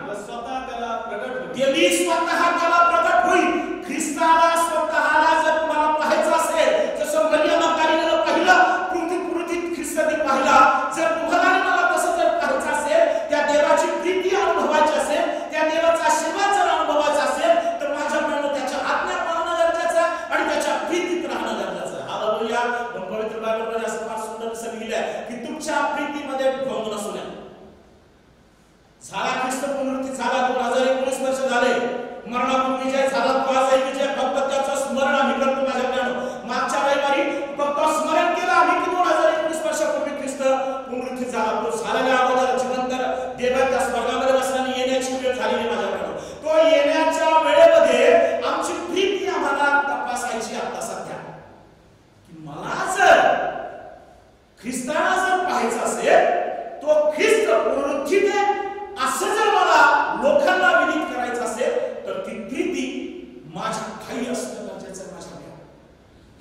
व स्वतः त्याला प्रगट होईल. मी स्वतः त्याला प्रगट होईल. ख्रिस्ताला स्वतःला जर तुम्हाला पाहायचं असेल, जसं मरियम मगदलिनीला पाहिलं, पृथ्वीत ख्रिस्ताने पाहिला, जर तुम्हाला मला तसं जर पाहायचं असेल, त्या देवाची प्रीती अनुभवायची असेल, त्या देवाचा आशीर्वाद जर अनुभवायचा असेल, तर माझ्याकडून त्याच्या आज्ञा पाळणं गरजेचं आहे आणि त्याच्या प्रीतीत राहणं गरजेचं आहे. हालेलुया. पवित्र बायबलमध्ये असं फार सुंदर सांगितलं आहे की तुमच्या प्रीतीमध्ये ढोंग नसू नये. झाला ख्रिस्त पुनरुत्थान झाला, 2019 वर्ष झाले, मरणातून विजय झाला, तो आजही विजय. फक्त त्याचं स्मरण आम्ही करतो. माझ्याकडे मागच्या रविवारी फक्त स्मरण केलं आम्ही की 2019 वर्षापूर्वी ख्रिस्त पुनरुत्थान झाला. तो झालेल्या अगोदर जिवंत देव त्या स्वर्गामध्ये बसल्याने येण्याची वेळ झालेली माझ्याकडे. तो येण्याच्या वेळेमध्ये आमची प्रीती आम्हाला तपासायची आता सध्या, की मला जर ख्रिस्ताला जर पाहायचं असेल, तो ख्रिस्त पुनरुत्थान आहे असं जर मला लोकांना विदित करायचं असेल, तर ती प्रीती माझ्या ठाई असणं गरजेचं आहे. माझ्या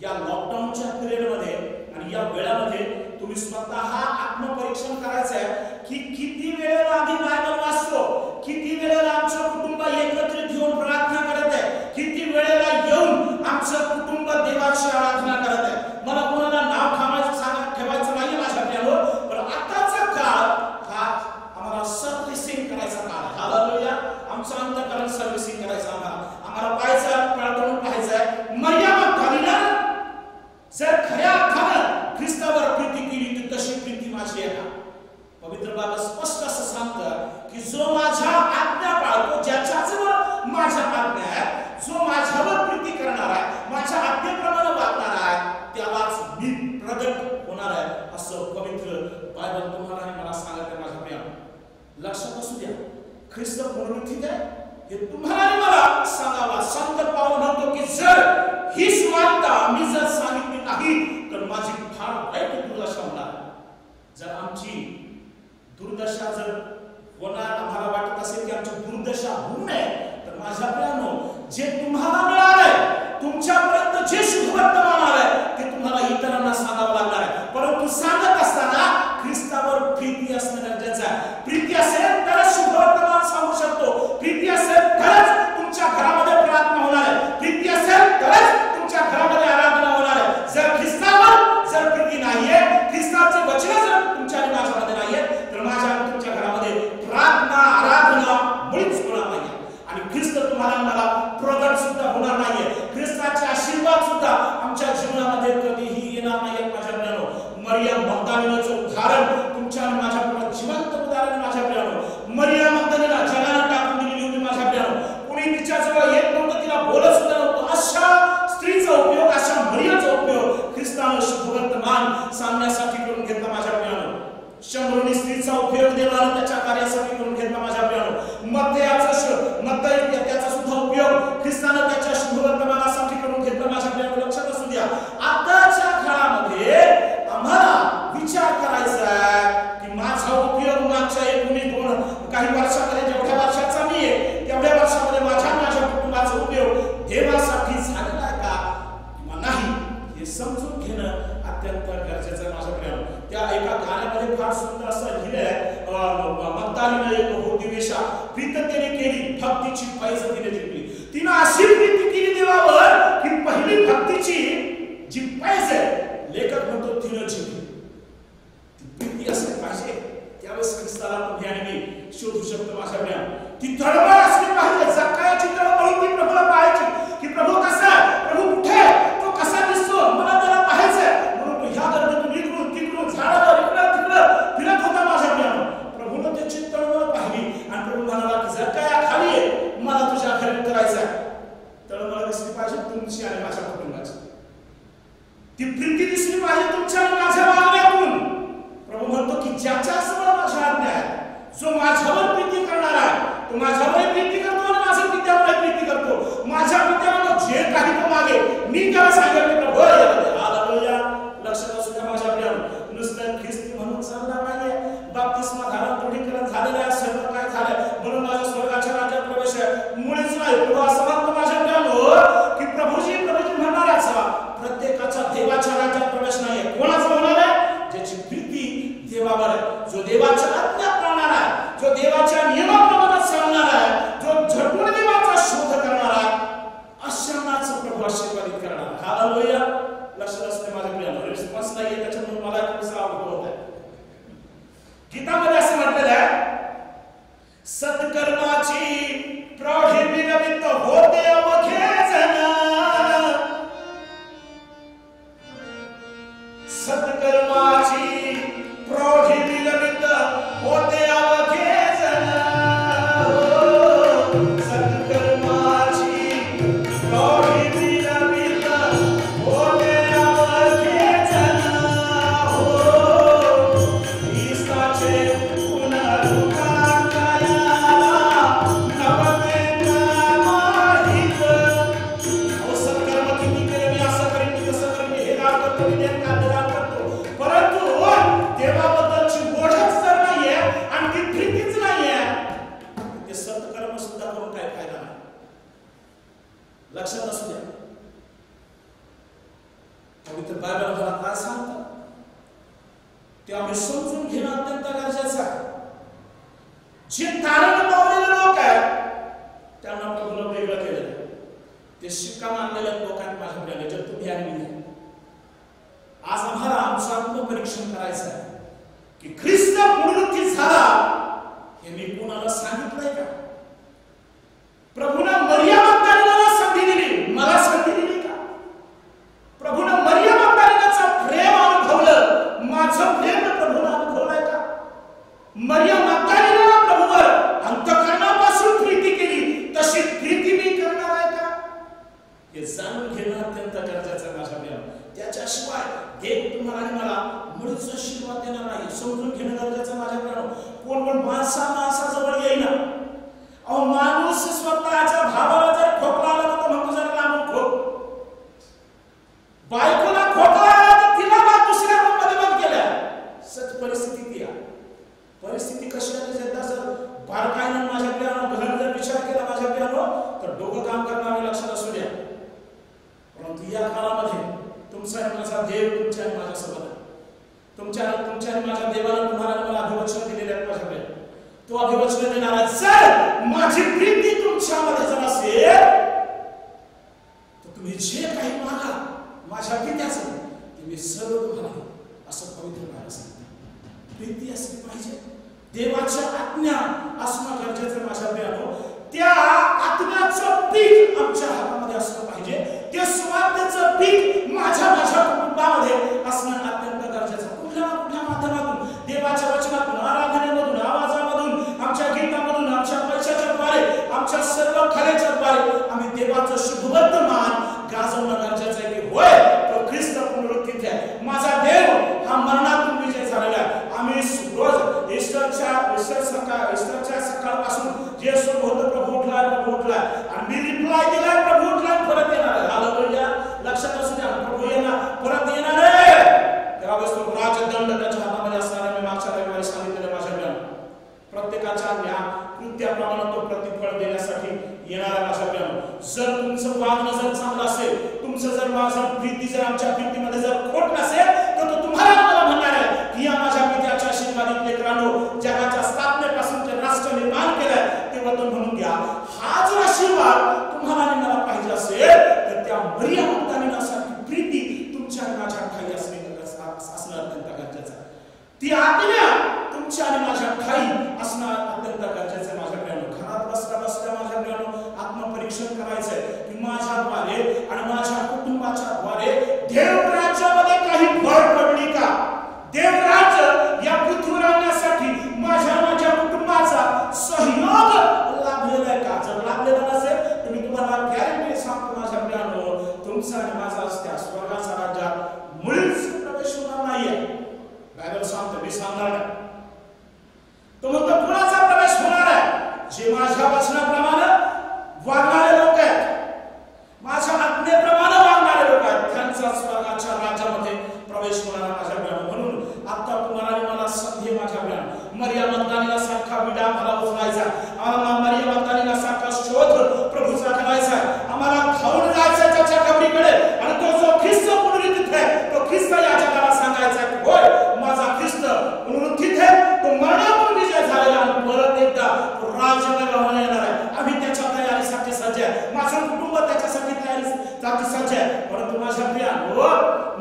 या लॉकडाऊनच्या पिरियडमध्ये आणि या वेळामध्ये तुम्ही स्वतः आत्मपरीक्षण करायचं आहे की किती वेळेला आम्ही बायबल वाचतो, किती वेळेला आमचं कुटुंब एकत्रित येऊन प्रार्थना करत आहे, किती वेळेला येऊन आमचं कुटुंब देवाची आराधना करत आहे. मला कोणाला नाव ठेवायचं नाही माझ्या प्रियानो, पण आताचा काळ हा आम्हाला सर्व्हिसिंग करायचा काळ आहे. हालेलुया. आमचं अंतःकरण सर्व्हिसिंग करायचं आम्हाला पाहायचं, पळकरून पाहायचं आहे. मरियम मगदलिनीने जर खऱ्या अर्थानं ख्रिस्तावर प्रीती केली, तर तशी प्रीती माझी आहे का? पवित्र बाबा स्पष्ट असं सांगतं की जो माझ्या आज्ञा पाळतो, ज्याच्याजवळ माझ्या आज्ञा आहे, जो माझ्यावर प्रीती करणार आहे, माझ्या आज्ञेप्रमाणे वागणार आहे, त्यालाच मी प्रगट होणार आहे असं पवित्र बायबल तुम्हाला आणि मला सांगत आहे. माझ्या प्रिया लक्षात असू द्या, ख्रिस्त पुनरुत्थित आहे हे तुम्हाला आणि मला सांगावा. संत पाऊल म्हणतो की जर ही सुवार्ता मी जर सांगितली नाही, तर माझी फार वाईट दुर्दशा होणार. जर आमची दुर्दशा जर होणार आम्हाला वाटत असेल की आमची दुर्दशा होऊ नये, तर माझ्या प्रियानो जे तुम्हाला मिळालंय, तुमच्यापर्यंत जे शुभवर्तमान आलंय, ते तुम्हाला इतरांना सांगावं लागणार आहे. परंतु सांगत असताना ख्रिस्तावर प्रीती असणं गरजेचं आहे. प्रीती असेल तरच शुभवर्तमान सांगू शकतो. प्रीती असेल तरच तुमच्या घरामध्ये प्रार्थना होणार आहे. प्रीती असेल तरच तुमच्या घरामध्ये आराधना होणार आहे. जर ख्रिस्तावर जर प्रीती नाहीये, ख्रिस्ताचे वचन जर तुमच्या आणि माझ्यामध्ये नाहीये, तर माझ्या आणि तुमच्या घरामध्ये प्रार्थना आराधना मुळीच होणार नाही. आणि ख्रिस्त तुम्हाला मला प्रगट सुद्धा होणार नाहीये. ख्रिस्ताचे आशीर्वाद सुद्धा आमच्या जीवनामध्ये कधीही येणार नाहीये. माझ्या प्रियानो, मरियम मगदलिनीचं उदाहरण तुमच्या आणि माझ्या पुढे जिवंत उदाहरण. माझ्या प्रियानो, मरियम मगदलिनीला जगाला टाकून दिलेली होती. माझ्या प्रियानो, कुणी तिच्याजवळ येत नव्हतं, तिला बोलत सुद्धा नव्हतं. अशा स्त्रीचा उपयोग, अशा मरियमचा उपयोग ख्रिस्तानं शुभवर्तमान सांगण्यासाठी करून घेतला. माझ्या प्रियानो, शंभरुनी स्त्रीचा उपयोग देवानं त्याच्या कार्यासाठी करून घेतला. माझ्या प्रियानो, त्याचा सुद्धा उपयोग ख्रिस्तानं त्याच्या शुभवर्तमानासाठी करून घेतला. माझ्या प्रियानो, लक्षात असू द्या, आताच्या काळामध्ये आम्हाला विचार करायचा आहे की माझा उपयोग मागच्या 1-2 काही वर्षामध्ये जेवढ्या वर्षाचा मी आहे, तेवढ्या वर्षामध्ये माझ्या कुटुंबाचा उपयोग देवासाठी झालेला आहे का किंवा नाही, हे समजून घेणं अत्यंत गरजेचं आहे. माझ्या प्रियानो, त्या एका गाण्यामध्ये फार सुंदर असं लिहिलंय, मगदलिनीने एक होती वेश्या, प्रीततेने केली भक्तीची पैज तिने जिंकली. तिनं अशी प्रीती केली देवावर की पहिली भक्तीची जी पैज आहे, लेखक म्हणतो तिनं जिंकली. ती प्रीती असली पाहिजे, त्यावेळेस ख्रिस्ताला तुम्ही आणि मी शोधू शकतो. माझ्या प्रियानो, ती तळमळ असली पाहिजे. जक्कायाची तळमळ होती प्रभूला पाहायची की प्रभू कसा आहे, प्रभू कुठे आहे, तो कसा दिसतो, मला त्याला पाहायचंय. म्हणून तो ह्या गर्दीतून इकडून तिकडून झाडावर इकडं तिकडं फिरत होता. माझ्या प्रियानो, प्रभूनं त्याची तळमळ पाहिली आणि प्रभू म्हणाला की जक्काया खाली आहे, मला तुझ्या घरी उतरायचंय. तळमळ दिसली पाहिजे तुमची आणि माझ्या कुटुंबाची. ती प्रीती दिसली पाहिजे तुमच्या आणि माझ्या वागण्यातून. प्रभू म्हणतो की ज्याच्यासमोर माझ्या आज्ञा आहे, जो माझ्यावर प्रीती करणार आहे, तो माझ्यावर प्रीती करतो आणि माझ्या पित्यावर प्रीती करतो. माझ्या पित्यावर जे काही तो मागे, मी त्याला सांगेल की प्रभू हालेलुया. लक्षात असू द्या माझ्या प्रियानो, नुसतं ख्रिस्ती म्हणून चालणार नाहीये. बाप्तिस्मा झाला, दृढीकरण झालेलं आहे, सर्व काय झालं म्हणून माझ्या स्वर्गाच्या राज्यात मुळेच नाही. प्रभू असं म्हणतो माझ्या मुलांनो की प्रभूजी प्रभूजी म्हणणारा असावा. प्रत्येकाचा देवाच्या राज्यात प्रवेश नाही. कोणाचा होणार आहे? ज्याची प्रीती देवावर आहे, जो देवाच्या आज्ञा पाळणार आहे, जो देवाच्या नियमाप्रमाणे चालणार आहे, जो झटून देवाचा शोध करणार आहे, अशांनाच प्रभू आशीर्वादित करणार. हालेलुया. लक्षात असते माझ्या मुलांनो, रिस्पॉन्स नाहीये त्याच्यामुळे मला थोडासा अनुभव होत आहे. गीतामध्ये असं म्हटलेलं आहे, सत्कर्माची प्रौढिमिनिमित्त होते अवघे जण. सत्कर्माची प्रौढिमिनिमित्त होते अवघे जण. सत्कर्माची प्रौढिमिनिमित्त होते अवघे जण. ख्रिस्ताचे पुनरुत्थान कयाला नवते कामाहित. सत्कर्म किती केले, मी असं करीन, मी तसं करीन, मी हे काम करतो, मी ते काम करतो, परंतु देवाबद्दलची ओढच जर नाहीये आणि ती प्रीतीच नाहीये, ते सत्कर्म सुद्धा करून काय फायदा नाही. लक्षात असू द्या. पवित्र बायबल मला काय सांगतं ते आम्ही समजून घेणं अत्यंत गरजेचं आहे. जे तारण पावलेले लोक आहेत त्यांना प्रभूनं वेगळं केलं. ते शिक्का मानलेल्या लोकांनी माझ्याकडे जर तुम्ही आणि मी आज आम्हाला आमचं आत्मपरीक्षण करायचं आहे की ख्रिस्त पुनरुत्थित झाला हे मी कोणाला सांगितलंय का? प्रभूनं मरिया मग्दलिनीला संधी दिली, मला संधी दिली का? प्रभूनं मरिया मग्दलिनीचं प्रेम अनुभवलं, माझं प्रेम प्रभूनं अनुभवलंय का? मरिया मग्दलिनीला प्रभूवर अंतःकरणापासून प्रीती केली, तशी प्रीती मी करणार आहे का? हे जाणून घेणं अत्यंत गरजेचं आहे माझ्या प्रियानो. त्याच्याशिवाय देव तुम्हाला आणि मला मुळीच आशीर्वाद देणार नाही. समजून घेणं गरजेचं माझ्या प्रियानो. कोण माणसाजवळ येईना. अहो माणूस स्वतःच्या भावाला जर खोकला आला तर म्हणतो जरा लांबून खोक. बायकोला खोकला आला तर तिला बात दुसऱ्या रूममध्ये बंद केल्या. सच परिस्थिती ती आहे. परिस्थिती कशी आहे जर बारकाईनं माझ्या प्रियानो घर जर विचार केला माझ्या प्रियानो तर डोकं काम करणारे लक्षात असू द्या. परंतु या काळामध्ये तुमचा आणि माझा देव तुमच्या आणि माझ्यासोबत आहे. तुमच्या आणि माझ्या देवाला तुम्हाला मला अभिवचन दिलेले आहेत माझ्याकडे. तो अभिवचन देणारा जर माझी प्रीती तुमच्यामध्ये जर असेल तर तुम्ही जे काही मागा माझ्या पित्याचं ते मी सर्व तुम्हाला असं पवित्र बाहेर सांगतो. प्रीती असली पाहिजे. देवाच्या आज्ञा असणं गरजेचं माझ्या प्रियानो. त्या आत्म्याचं पीक आमच्या हातामध्ये असलं पाहिजे. ते स्वार्थाचं पीक माझ्या कुटुंबामध्ये असणं अत्यंत गरजेचं. कुठल्या ना कुठल्या माध्यमातून देवाच्या वचनातून, आराधनेमधून, आवाजामधून, आमच्या गीतामधून, आमच्या पैशाच्या द्वारे, आमच्या सर्व खऱ्याच्या द्वारे आम्ही देवाचं शुभवर्तमान गाजवणं गरजेचं आहे की होय तो ख्रिस्त पुनरुत्थित आहे. माझा देव हा मरणातून विजय झालेला आहे. आम्ही रोज ईस्टरच्या सकाळपासून जे सुरू होतं प्रभू उठलाय आणि मी रिप्लाय दिलाय प्रभू उठलाय परत येणार आहे. हालेलुया. लक्षात असू द्या प्रभू येणार परत येणार आहे. त्यावेळेस तो राजदंड त्याच्या हातामध्ये असणार. मी मागच्या रविवारी सांगितलेलं माझ्या मुलांना प्रत्येकाच्या कृत्याप्रमाणे तो प्रतिफळ देण्यासाठी येणार आहे माझ्या मुलांना. जर तुमचं वागणं जर चांगलं असेल, तुमचं जर माझं प्रीती जर आमच्या प्रीतीमध्ये जर खोट नसेल तर तो तुम्हाला मला म्हणणार आहे की या माझ्या पित्याच्या आशीर्वादित लेकरांनो जगाच्या स्थापनेपासून जे राष्ट्र निर्माण केलंय ते वतन म्हणून घ्या. हा जो आशीर्वाद तुम्हाला आणि मला पाहिजे असेल तर त्या मरिया मग्दलिनीसारखी प्रीती तुमच्या आणि माझ्या ठाई असणं अत्यंत गरजेचं आहे. ती आज्ञा तुमच्या आणि माझ्या ठाई असणं अत्यंत गरजेचं आहे माझ्या प्रियानो. घरात बसल्या माझ्या प्रियानो आत्मपरीक्षण करायचंय की माझ्याद्वारे आणि माझ्या कुटुंबाच्या द्वारे देव राज्यामध्ये काही भर पडली का? देव राज्य या पृथ्वीवर आणण्यासाठी माझ्या कुटुंबाचा सहयोग लाभलेला आहे का? जर लाभलेला नसेल तर मी तुम्हाला गॅरंटी सांगतो माझ्या प्रियानो तुमचा आणि माझा त्या स्वर्गाच्या राज्यात मुळीच प्रवेश होणार नाहीये. बायबल सांगतो, मी सांगणार नाही. माझं कुटुंब त्याच्यासाठी तयारी सज्ज आहे. परंतु माझ्या प्रियानो,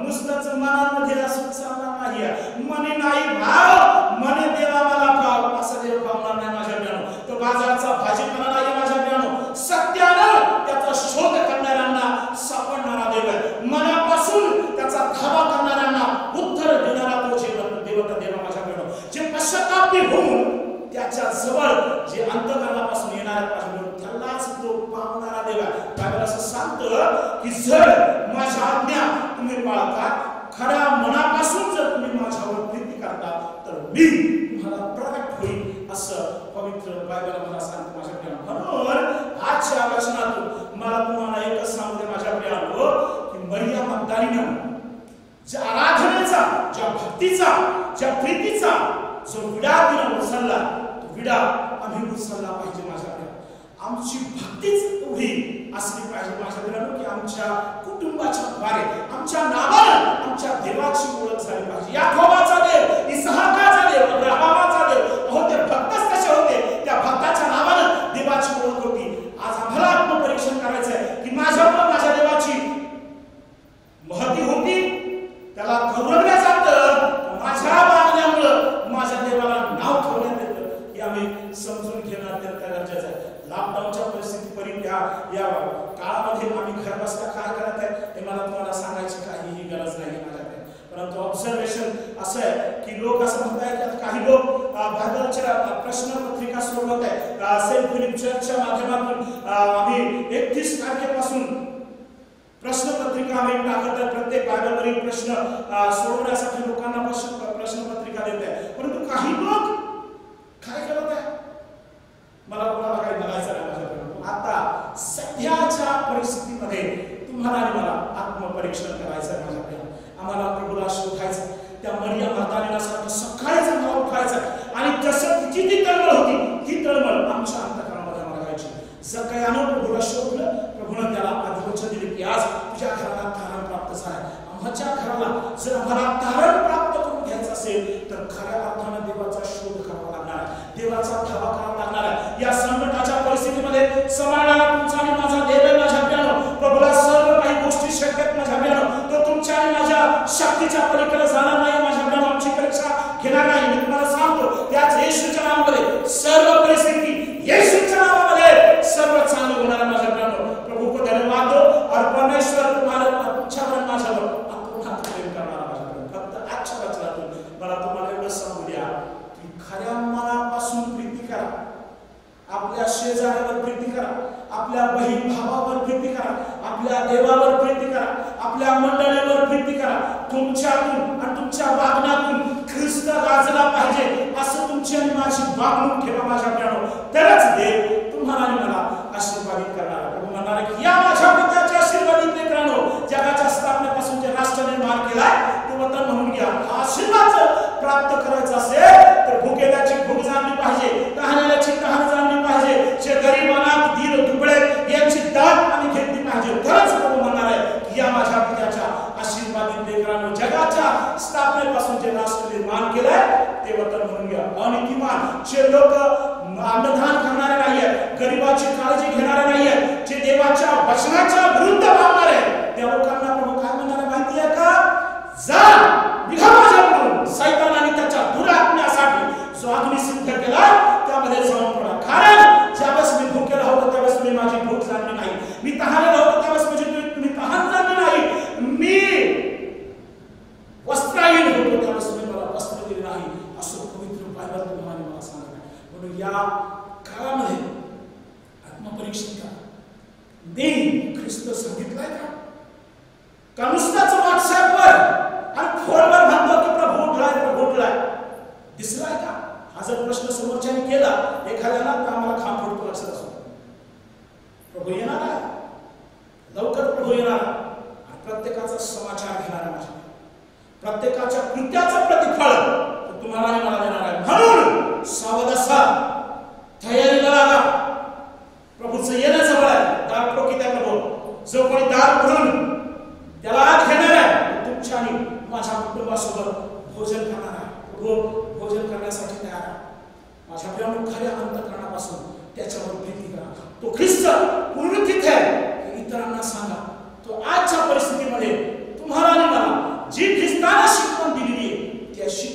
नुसतंच मनामध्ये असून चालणार नाही. मने नाही भाव, मने देवा मला भाव, असं देव भावणार नाही माझ्या प्रियानो. तो बाजारचा भाजीपाला नाही माझ्या प्रियानो. सत्यानं त्याचा शोध करणाऱ्यांना सापडणारा देव आहे. मनापासून त्याचा धावा करणाऱ्यांना उत्तर देणारा तो देवता देव माझ्या प्रियानो. जे पश्चातापी होऊन त्याच्या जवळ जे अंतःकरणापासून येणार त्यालाच तो पावणारा देव आहे. बायबल असं सांगतं की जर माझ्या आज्ञा तुम्ही पाळता, खऱ्या मनापासून जर तुम्ही माझ्यावर प्रीती करता, तर मी तुम्हाला प्रगट होईल, असं पवित्र बायबल मला सांगतं माझ्या प्रियानो. म्हणून आजच्या वचनातून मला तुम्हाला एकच सांगू दे माझ्या प्रियानो, की मरिया मगदलीनं ज्या आराधनेचा, ज्या भक्तीचा, ज्या प्रीतीचा जो विडा तिनं उचलला, तो विडा आम्ही उचलला पाहिजे माझ्या प्रियानो. आमची भक्तीच एवढी असली पाहिजे माझ्या प्रियानो, की आमच्या कुटुंबाच्या द्वारे, आमच्या नावानं आमच्या देवाची ओळख झाली पाहिजे. याकोबाचा देव, इसहाकाचा देव, अब्राहमाचा देव, अहो ते भक्तच कसे होते, त्या भक्ताच्या नावानं देवाची ओळख होती. आज आम्हाला आत्मपरीक्षण करायचं आहे की माझ्यामुळे माझ्या देवाची महती होती, त्याला गौरवल्या जातं, माझ्या वागण्यामुळं माझ्या देवाला नाव ठेवण्यात येतं, हे आम्ही समजून घेणं अत्यंत गरजेचं आहे. लॉकडाऊनच्या परिस्थितीपर्यंत या काळामध्ये आम्ही घर बसता काय करत आहे हे मला तुम्हाला सांगायची काहीही गरज नाही माझ्याकडे. परंतु ऑब्झर्वेशन असं आहे की लोक असं म्हणत आहेत की काही लोक बायबलच्या प्रश्नपत्रिका सोडवत आहेत. सेंट फिलिप चर्चच्या माध्यमातून आम्ही 31 तारखेपासून प्रश्नपत्रिका आम्ही टाकत आहे. प्रत्येक बायबलवरील प्रश्न सोडवण्यासाठी लोकांना प्रश्नपत्रिका देत आहे. परंतु काही लोक काय करत आहे, मला कोणाला काही बघायचं नाही माझ्याकडे. आता सध्याच्या परिस्थितीमध्ये तुम्हाला आणि मला आत्मपरीक्षण करायचं आहे माझ्या प्रियानो. आम्हाला प्रभूला शोधायचं, त्या मरिया मगदलीनासारखं सकाळीच आम्हाला उठायचं आणि जसं तिची ती तळमळ होती, ती तळमळ आमच्या अंतःकरणामध्ये आम्हाला घालायची. जकयानं प्रभूला शोधलं, प्रभूनं त्याला अधिवचन दिले की आज तुझ्या घराला तारण प्राप्त झालं. आमच्या घराला जर आम्हाला तारण प्राप्त करून घ्यायचं असेल तर खऱ्या अर्थानं देवाचा शोध करावा लागणार आहे, देवाचा धावा करावा लागणार आहे. या संकटाच्या परिस्थितीमध्ये समाधान तुमचा आणि माझा देव आहे माझ्या प्रियानो. प्रभूला सर्व काही गोष्टी शक्य आहेत माझ्या प्रियानो. तो तुमच्या आणि माझ्या शक्तीच्या पलीकडे जाणार नाही माझ्या प्रियानो, आमची परीक्षा घेणार नाही. मी तुम्हाला सांगतो त्याच येशूच्या नावामध्ये सर्व परिस्थिती, येशूच्या नावामध्ये सर्व चांगलं होणार आहे माझ्या प्रियानो. प्रभू को धन्यवाद दो और परमेश्वर तुम्हाला तुमच्यावर माझ्यावर अतोनात प्रेम करणारा माझ्या प्रियानो. फक्त आजच्या वचनातून मला तुम्हाला एवढं सांगू द्या की खऱ्या मनापासून प्रीती करा, आपल्या शेजाऱ्यावर प्रीती करा, आपल्या बहीण भावावर प्रीती करा, आपल्या देवावर प्रीती करा, आपल्या मंडळीवर प्रीती करा. तुमच्यातून आणि तुमच्या वागण्यातून ख्रिस्त गाजला पाहिजे असं तुमची आणि माझी वागणूक ठेवा माझ्या प्रियानो. तरच देव तुम्हाला आणि मला आशीर्वादित करणार. प्रभू म्हणणार की या माझ्या पित्याच्या आशीर्वादित लेकरांनो, जगाच्या स्थापनेपासून जे राष्ट्र निर्माण केलाय ते वतन म्हणून घ्या. हा आशीर्वाद प्राप्त करायचा असेल तर भुकेल्याची भूक जाणली पाहिजे, तहानल्याची तहान जाणली पाहिजे, जे गरीब अनाथ दीन दुबळे यांची दाद आम्ही घेतली पाहिजे. तरच प्रभू म्हणणार आहे की या माझ्या पित्याच्या आशीर्वादित लेकरांनो, जगाच्या स्थापनेपासून जे राष्ट्र निर्माण केलंय ते वतन म्हणून घ्या. अनितिमान जे लोक अन्नदान करणारे नाहीये, गरिबाची काळजी घेणारे नाहीये, जे देवाच्या वचनाच्या विरुद्ध वागणारे, त्या लोकांना प्रभू काय म्हणणार माहिती आहे का? जा निघा माझ्याकडून, सैतान आणि त्याच्या दुरात्म्यासाठी जो अग्नी सिद्ध केला त्यामध्ये जाऊन पडा. कारण ज्यावेळेस मी भुकेला होतो त्यावेळेस तुम्ही माझी भूक जाणली नाही, मी तहानलेला होतो त्यावेळेस तुम्ही तहान जाणली नाही, मी वस्त्रहीन होतो त्यावेळेस तुम्ही मला वस्त्र दिले नाही, असं पवित्र बायबल तुम्हाला मला सांगत आहे. म्हणून या काळामध्ये आत्मपरीक्षण करा. मी ख्रिस्त सांगितलंय का नुसताच व्हॉट्सअपवर आणि फोनवर म्हणतो की प्रभू उठलाय दिसलाय का? हा जर प्रश्न समोरच्याने केला एखाद्याला तर आम्हाला खांब फुटतो लक्षात असो. प्रभू येणार आहे, लवकर प्रभू येणार आणि प्रत्येकाचा समाचार घेणार आहे माझ्या, प्रत्येकाच्या कृत्याचं प्रतिफळ तुम्हाला आणि मला देणार आहे. म्हणून सावध असा, तयारीला लागा, प्रभूचं येणं जवळ आहे. दार ठोकीत आहे प्रभू. जो कोणी दार उघडून त्याला आत घेणार आहे तुमच्या आणि माझ्या कुटुंबासोबत भोजन करणार आहे. प्रभू भोजन करण्यासाठी तयार आहे. माझ्या प्रियानो, खऱ्या अंतःकरणापासून त्याच्यावर प्रीती करा. तो ख्रिस्त पुनरुत्थित आहे.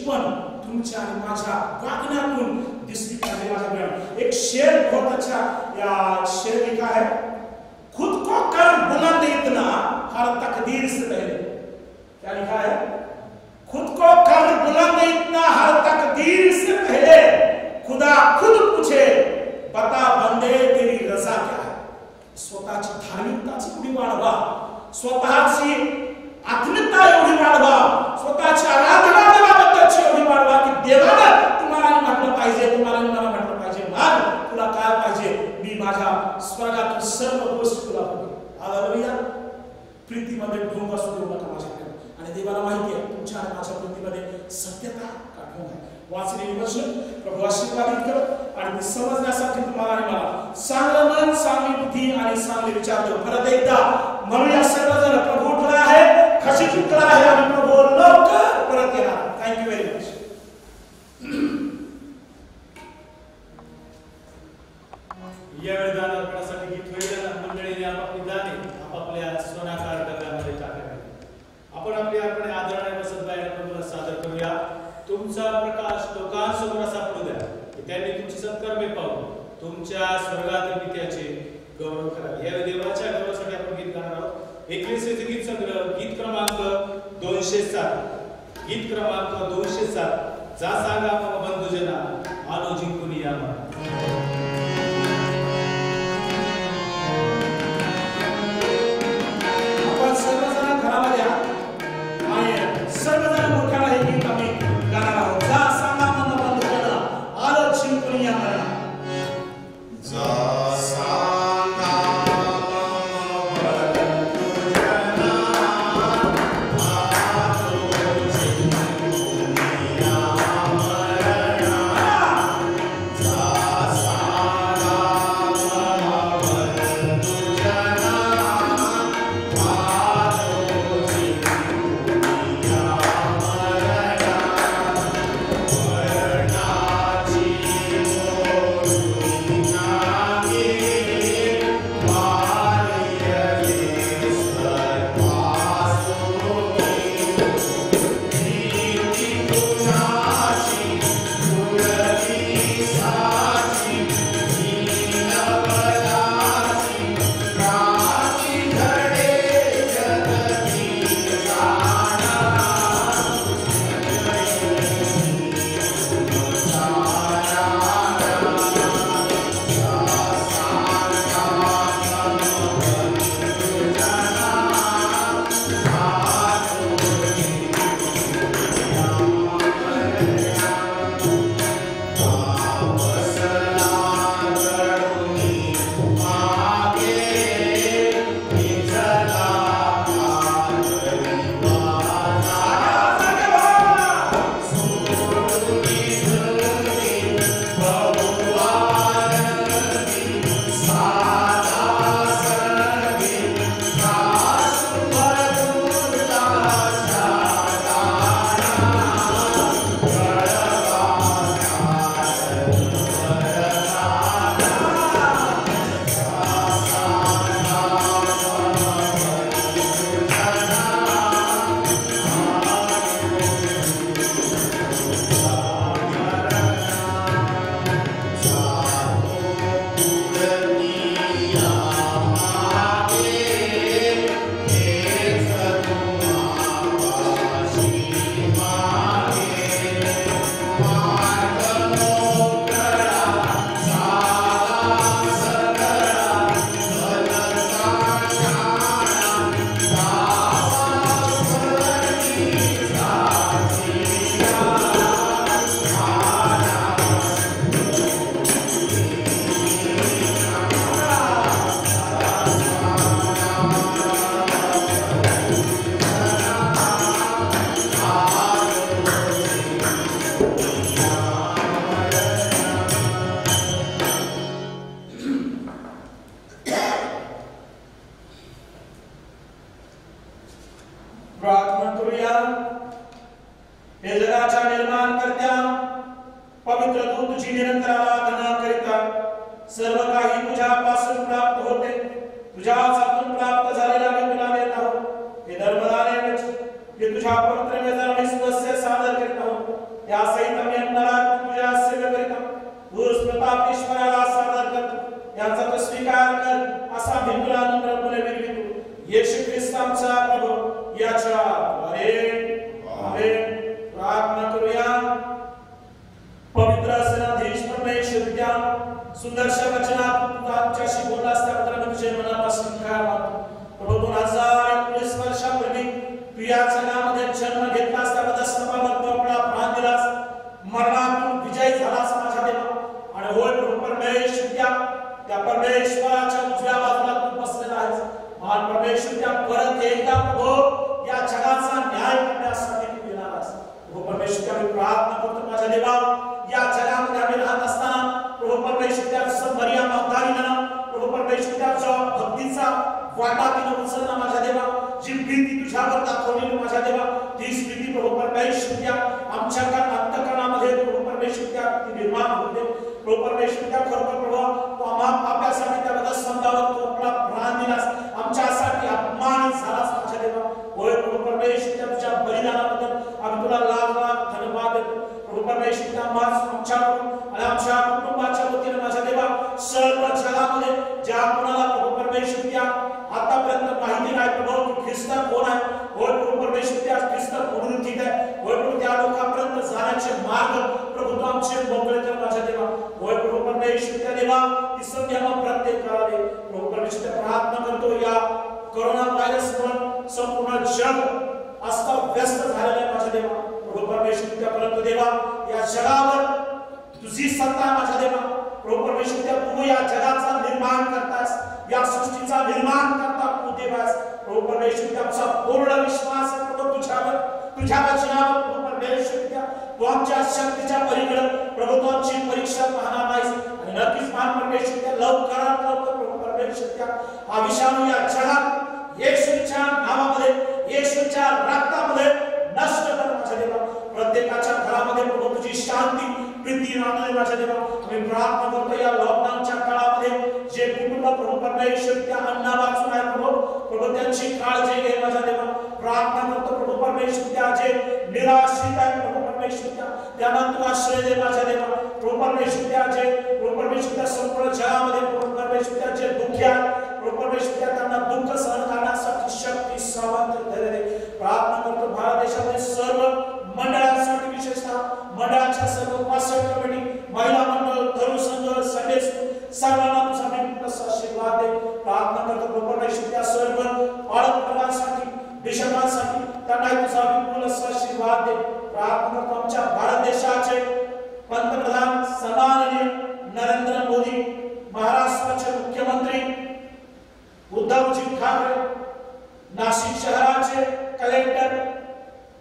शिकवण तुमच्या आणि माझ्या वागण्यातून दिसली पाहिजे माझ्या बहन। एक शेर बहुत अच्छा, या शेर लिखा है, खुद को कर बुलंद इतना हर तकदीर से पहले। क्या लिखा है? खुद को कर बुलंद इतना हर तकदीर से पहले, खुदा खुद पूछे बता बंदे तेरी रजा क्या है। स्वतःची धार्मिकताची उडी वाढवा, स्वतःची आत्मीयता एवढी वाढवा, स्वतःची आराधना देवाबद्दलची एवढी वाढवा की देवाला तुम्हाला म्हटलं पाहिजे, तुम्हाला मला म्हटलं पाहिजे, माग तुला काय पाहिजे, मी माझ्या स्वर्गातील सर्व गोष्टी तुला बघेन। हालेलुया। प्रीतीमध्ये ढोंग असू देऊ नका माझ्याकडे, आणि देवाला माहिती आहे तुमच्या आणि माझ्या प्रीतीमध्ये सत्यता का ढोंग आहे। वाचलेली वचन प्रभू आशीर्वादित कर आणि समजण्यासाठी तुम्हाला आणि मला चांगलं मन, चांगली बुद्धी आणि चांगले विचार देऊ। परत एकदा म्हणूया सर्वजण, प्रभू उठला आहे, खचित उठला आहे आणि प्रभू लवकर परत येणार। Thank you very much. यावेळी दान अर्पणासाठी गीत होईल। मंडळीने आपापली दाने आपापल्या स्वनाकार डब्यामध्ये टाकावी। आपण आपली अर्पणे आदरणाने बसत बाहेर प्रभूला सादर करूया। तुमचा प्रकाश लोकांसमोर असा पडू द्या की त्यांनी तुमची सत्कर्मे पाहून तुमच्या स्वर्गातील पित्याचे गौरव करावे। या देवाच्या गौरवासाठी आपण गीत गाणार आहोत। 21 गीत संग्रह, गीत क्रमांक 207, गीत क्रमांक 207। जा सांगा मग बंधुजना, आलो जिंकून या मला। आपण सर्वजण घरामध्ये आणि सर्वजण मोठ्याला हे गीत आम्ही गाणार आहोत। जा सांगा मग बंधुजना, आलो जिंकून या मला। प्रार्थना करूया। हे जगाच्या निर्माणकर्त्या पवित्र तू तुझी निरंतर आराधना करिता सर्व काही तुझ्यापासून प्राप्त होते, तुझ्यापासून प्राप्त झालेला मी तुला देत आहोत। हे धर्मदाने हे तुझ्या पवित्र वेदाने स्वस्य सादर करीत आहोत। तुझ्या प्रभू 2019 वर्षापूर्वी तू या जगामध्ये जन्म घेतलास, त्याबद्दल सर्वांना तू आपला प्राण दिलास, मरणातून विजय झालास माझ्या देवा. आणि होय प्रभू परमेश्वर, त्या परमेश्वराच्या उजव्या बाजूला तू बसलेला आहेस. महान परमेश्वर, परत एकदा प्रभू या जगाचा न्याय करण्यासाठी तू येणार आहेस. प्रभू परमेश्वर, आम्ही प्रार्थना करतो माझ्या देवा, या जगामध्ये आम्ही राहत असताना प्रभू परमेश्वर मरिया मगदलीनं प्रभू परमेश्वराच्या भक्तीचा वाटा तिने उचलला माझ्या देवा. जी प्रीती तुझ्यावर दाखवलेली माझ्या देवा, तीच प्रीती प्रभू परमेश्वर आमच्या अंतःकरणामध्ये प्रभू परमेश्वर ती निर्माण होते. प्रभू परमेश्वर खरोखर प्रभू तू आम्हा पाप्यासाठी त्याबद्दल समजावं, तू आपला प्राण दिलास, आमच्यासाठी अपमानित झालास माझ्या देवा. होय प्रभू परमेश्वर, तुझ्या बलिदानाबद्दल आम्ही तुला लाख लाख धन्यवाद देतो. प्रभू परमेश्वर, आमच्याकडून आणि आमच्या कुटुंबाच्या वतीने माझ्या देवा, सर्व जगामध्ये ज्या कोणाला प्रभू परमेश्वर आतापर्यंत माहिती नाही प्रभू की ख्रिस्त कोण आहे, होय प्रभू परमेश्वर ख्रिस्त म्हणून ठीक आहे, होय प्रभू त्या लोकांपर्यंत जाण्याचे मार्ग प्रभू तू आमचे मोकळे कर माझ्या देवा. होय प्रभू परमेश्वर देवा, ही संधी आम्हा प्रत्येकाला दे. प्रभू परमेश्वर, प्रार्थना करतो या कोरोना व्हायरसमुळे संपूर्ण जग अस्तव्यस्त झालेलं आहे माझ्या देवा. प्रभू परमेश्वर, परंतु देवा या जगावर तुझी सत्ता माझ्या देवा. प्रभू परमेश्वर, तू या जगाचा निर्माण करतास, या सृष्टीचा निर्माण करता तू देवास. प्रभू परमेश्वर, आमचा पूर्ण विश्वास प्रभू तुझ्यावर, तुझ्या वचनावर प्रभू परमेश्वर, तू आमच्या शक्तीच्या पलीकडे प्रभू तू आमची परीक्षा पाहणार नाहीस. आणि नक्कीच मान परमेश्वर, लवकरात लवकर प्रभू परमेश्वर हा विषाणू या जगात येशूच्या नावामध्ये, येशूच्या रक्तामध्ये नष्ट कर माझ्या देवा. प्रत्येकाच्या घरामध्ये प्रभू तुझी शांती, प्रीती राहणार माझ्या देवा. आम्ही प्रार्थना करतो या लॉकडाऊनच्या काळामध्ये जे कुटुंब प्रभू परमेश्वर त्या अन्ना वाचून आहे प्रभू त्यांची काळजी घे माझ्या देवा. प्रार्थना करतो प्रभू परमेश्वर, त्या जे निराश्रित आहे प्रभू परमेश्वर त्यांना तू आश्रय दे माझ्या देवा. प्रभू परमेश्वर, त्या जे प्रभू परमेश्वर संपूर्ण जगामध्ये प्रभू परमेश्वर जे दुःखी आहे प्रभू परमेश्वर त्यांना दुःख सहन करण्यासाठी शक्ती, सामर्थ्य धैर्य दे. प्रार्थना करतो भारत देशामध्ये सर्व मंडळांसाठी, विशेषतः मंडळाच्या सर्व उपासक कमिटी, महिला मंडळ, तरुण संघ, संडे स्कूल सर्वांना तुझा विपुल आशीर्वाद दे. प्रार्थना करतो प्रभू परमेश्वर, त्या सर्व पालकवर्गासाठी, बिशपांसाठी त्यांना तुझा विपुल आशीर्वाद दे. प्रार्थना करतो आमच्या भारत देशाचे पंतप्रधान सन्माननीय नरेंद्र मोदी, महाराष्ट्राचे मुख्यमंत्री उद्धवजी ठाकरे, नाशिक शहराचे कलेक्टर,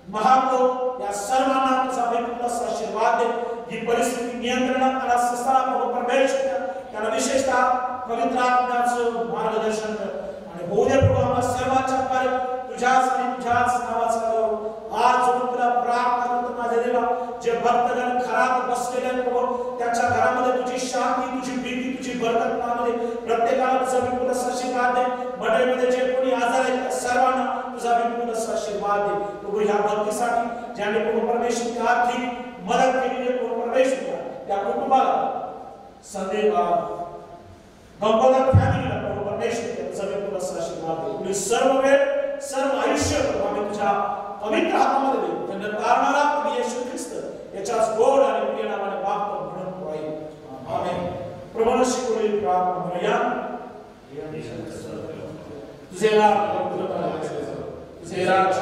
महापौर या सर्वांना तुझा विपुल आशीर्वाद दे. ही परिस्थिती नियंत्रणात असताना प्रभू परमेश्वर त्यांना विशेषतः पवित्र आत्म्याचं मार्गदर्शन कर. आणि होऊ दे प्रभू आम्हा सर्वांच्या कार्य तुझ्याच आणि तुझ्याच नावाचं करो. आज तुला प्रार्थना करतो माझ्या देवा, जे भक्तगण घरात बसलेले प्रभू त्यांच्या घरामध्ये तुझी शांती, तुझी प्रीती, तुझी बरकत नांदे. प्रत्येकाला तुझा विपुल आशीर्वाद दे. मंडळीमध्ये जे कोणी आजार आहेत त्या सर्वांना तुझा विपुल आशीर्वाद दे. प्रभू ह्या भक्तीसाठी ज्याने प्रभू परमेश्वर आर्थिक मदत केली प्रभू परमेश्वर त्या कुटुंबाला संदेश गंगाधर फॅमिलीला प्रभू परमेश्वर तुझा विपुल आशीर्वाद दे. तुझे सर्व वेळ, सर्व आयुष्य आम्ही तुझ्या पवित्र हातामध्ये देऊ. त्यांना तारणारा प्रभू येशू ख्रिस्त याच्याच गोड आणि प्रिय नावाने मागतो म्हणून पाहिजे. आमेन. प्रभूने शिकवलेली प्रार्थना म्हणूया. तुझे नाम तुझे राज्य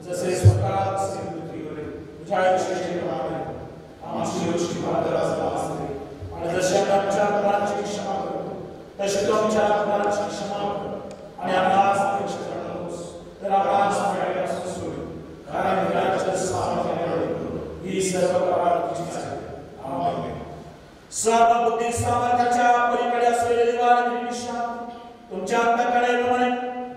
जसे स्वर्गात तसे पृथ्वीवर तुझ्या इच्छेचे प्रमाणे आमची रोजची भाकर आज आम्हाला दे. आणि जसे आम्ही आमच्या अपराधांची क्षमा करतो तसे तू आमच्या अपराधांची क्षमा कर. आणि आम्हाला परीक्षा नकोस तर आम्हाला सोड, कारण राज्य, सामर्थ्य ही सर्व तुझीच आहे. आमेन. सर्व बुद्धी सामर्थ्याच्या पलीकडे असलेले देवाने दिलेली शांती तुमच्या अंतःकडे प्रमाणे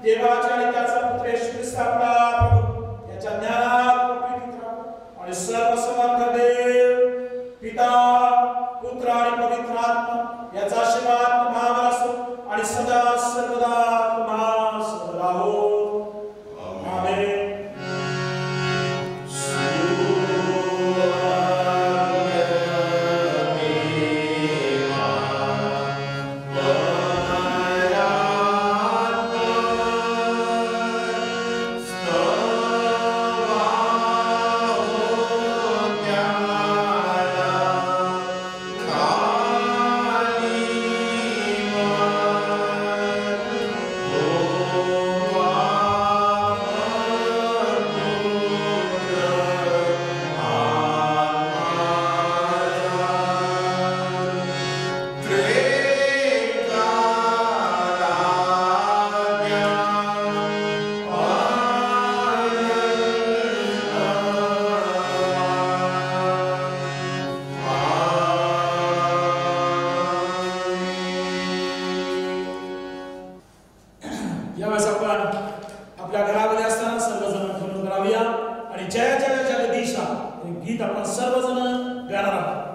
देवाच्या आणि त्याचा पुत्र येशू ख्रिस्त आपला प्रभू याच्या ज्ञानात प्रीतीत राहो. आणि सर्व समर्थ देव पिता, पुत्र आणि पवित्र आत्मा याचा आशीर्वाद तुम्हावर असो आणि सदा सर्वदा तुम्हास राहो. आमेन. Yeah. यावेळेस आपण आपल्या घरामध्ये असताना सर्वजण म्हणून करावूया आणि जय जय जगदीशा हे गीत आपण सर्वजण गाणार आहोत.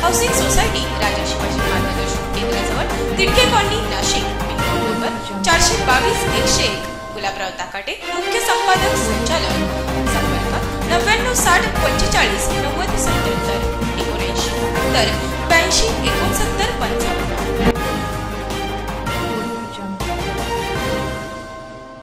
हाऊसिंग सोसायटी राजा शिवाजी मार्गदर्शन केंद्राजवळ Tidke colony Nashik. Pincode number 422-101. Gulabrao Takate मुख्य संपादक संचालक. संपर्क 99 60 45 90 77 79 तर 82 89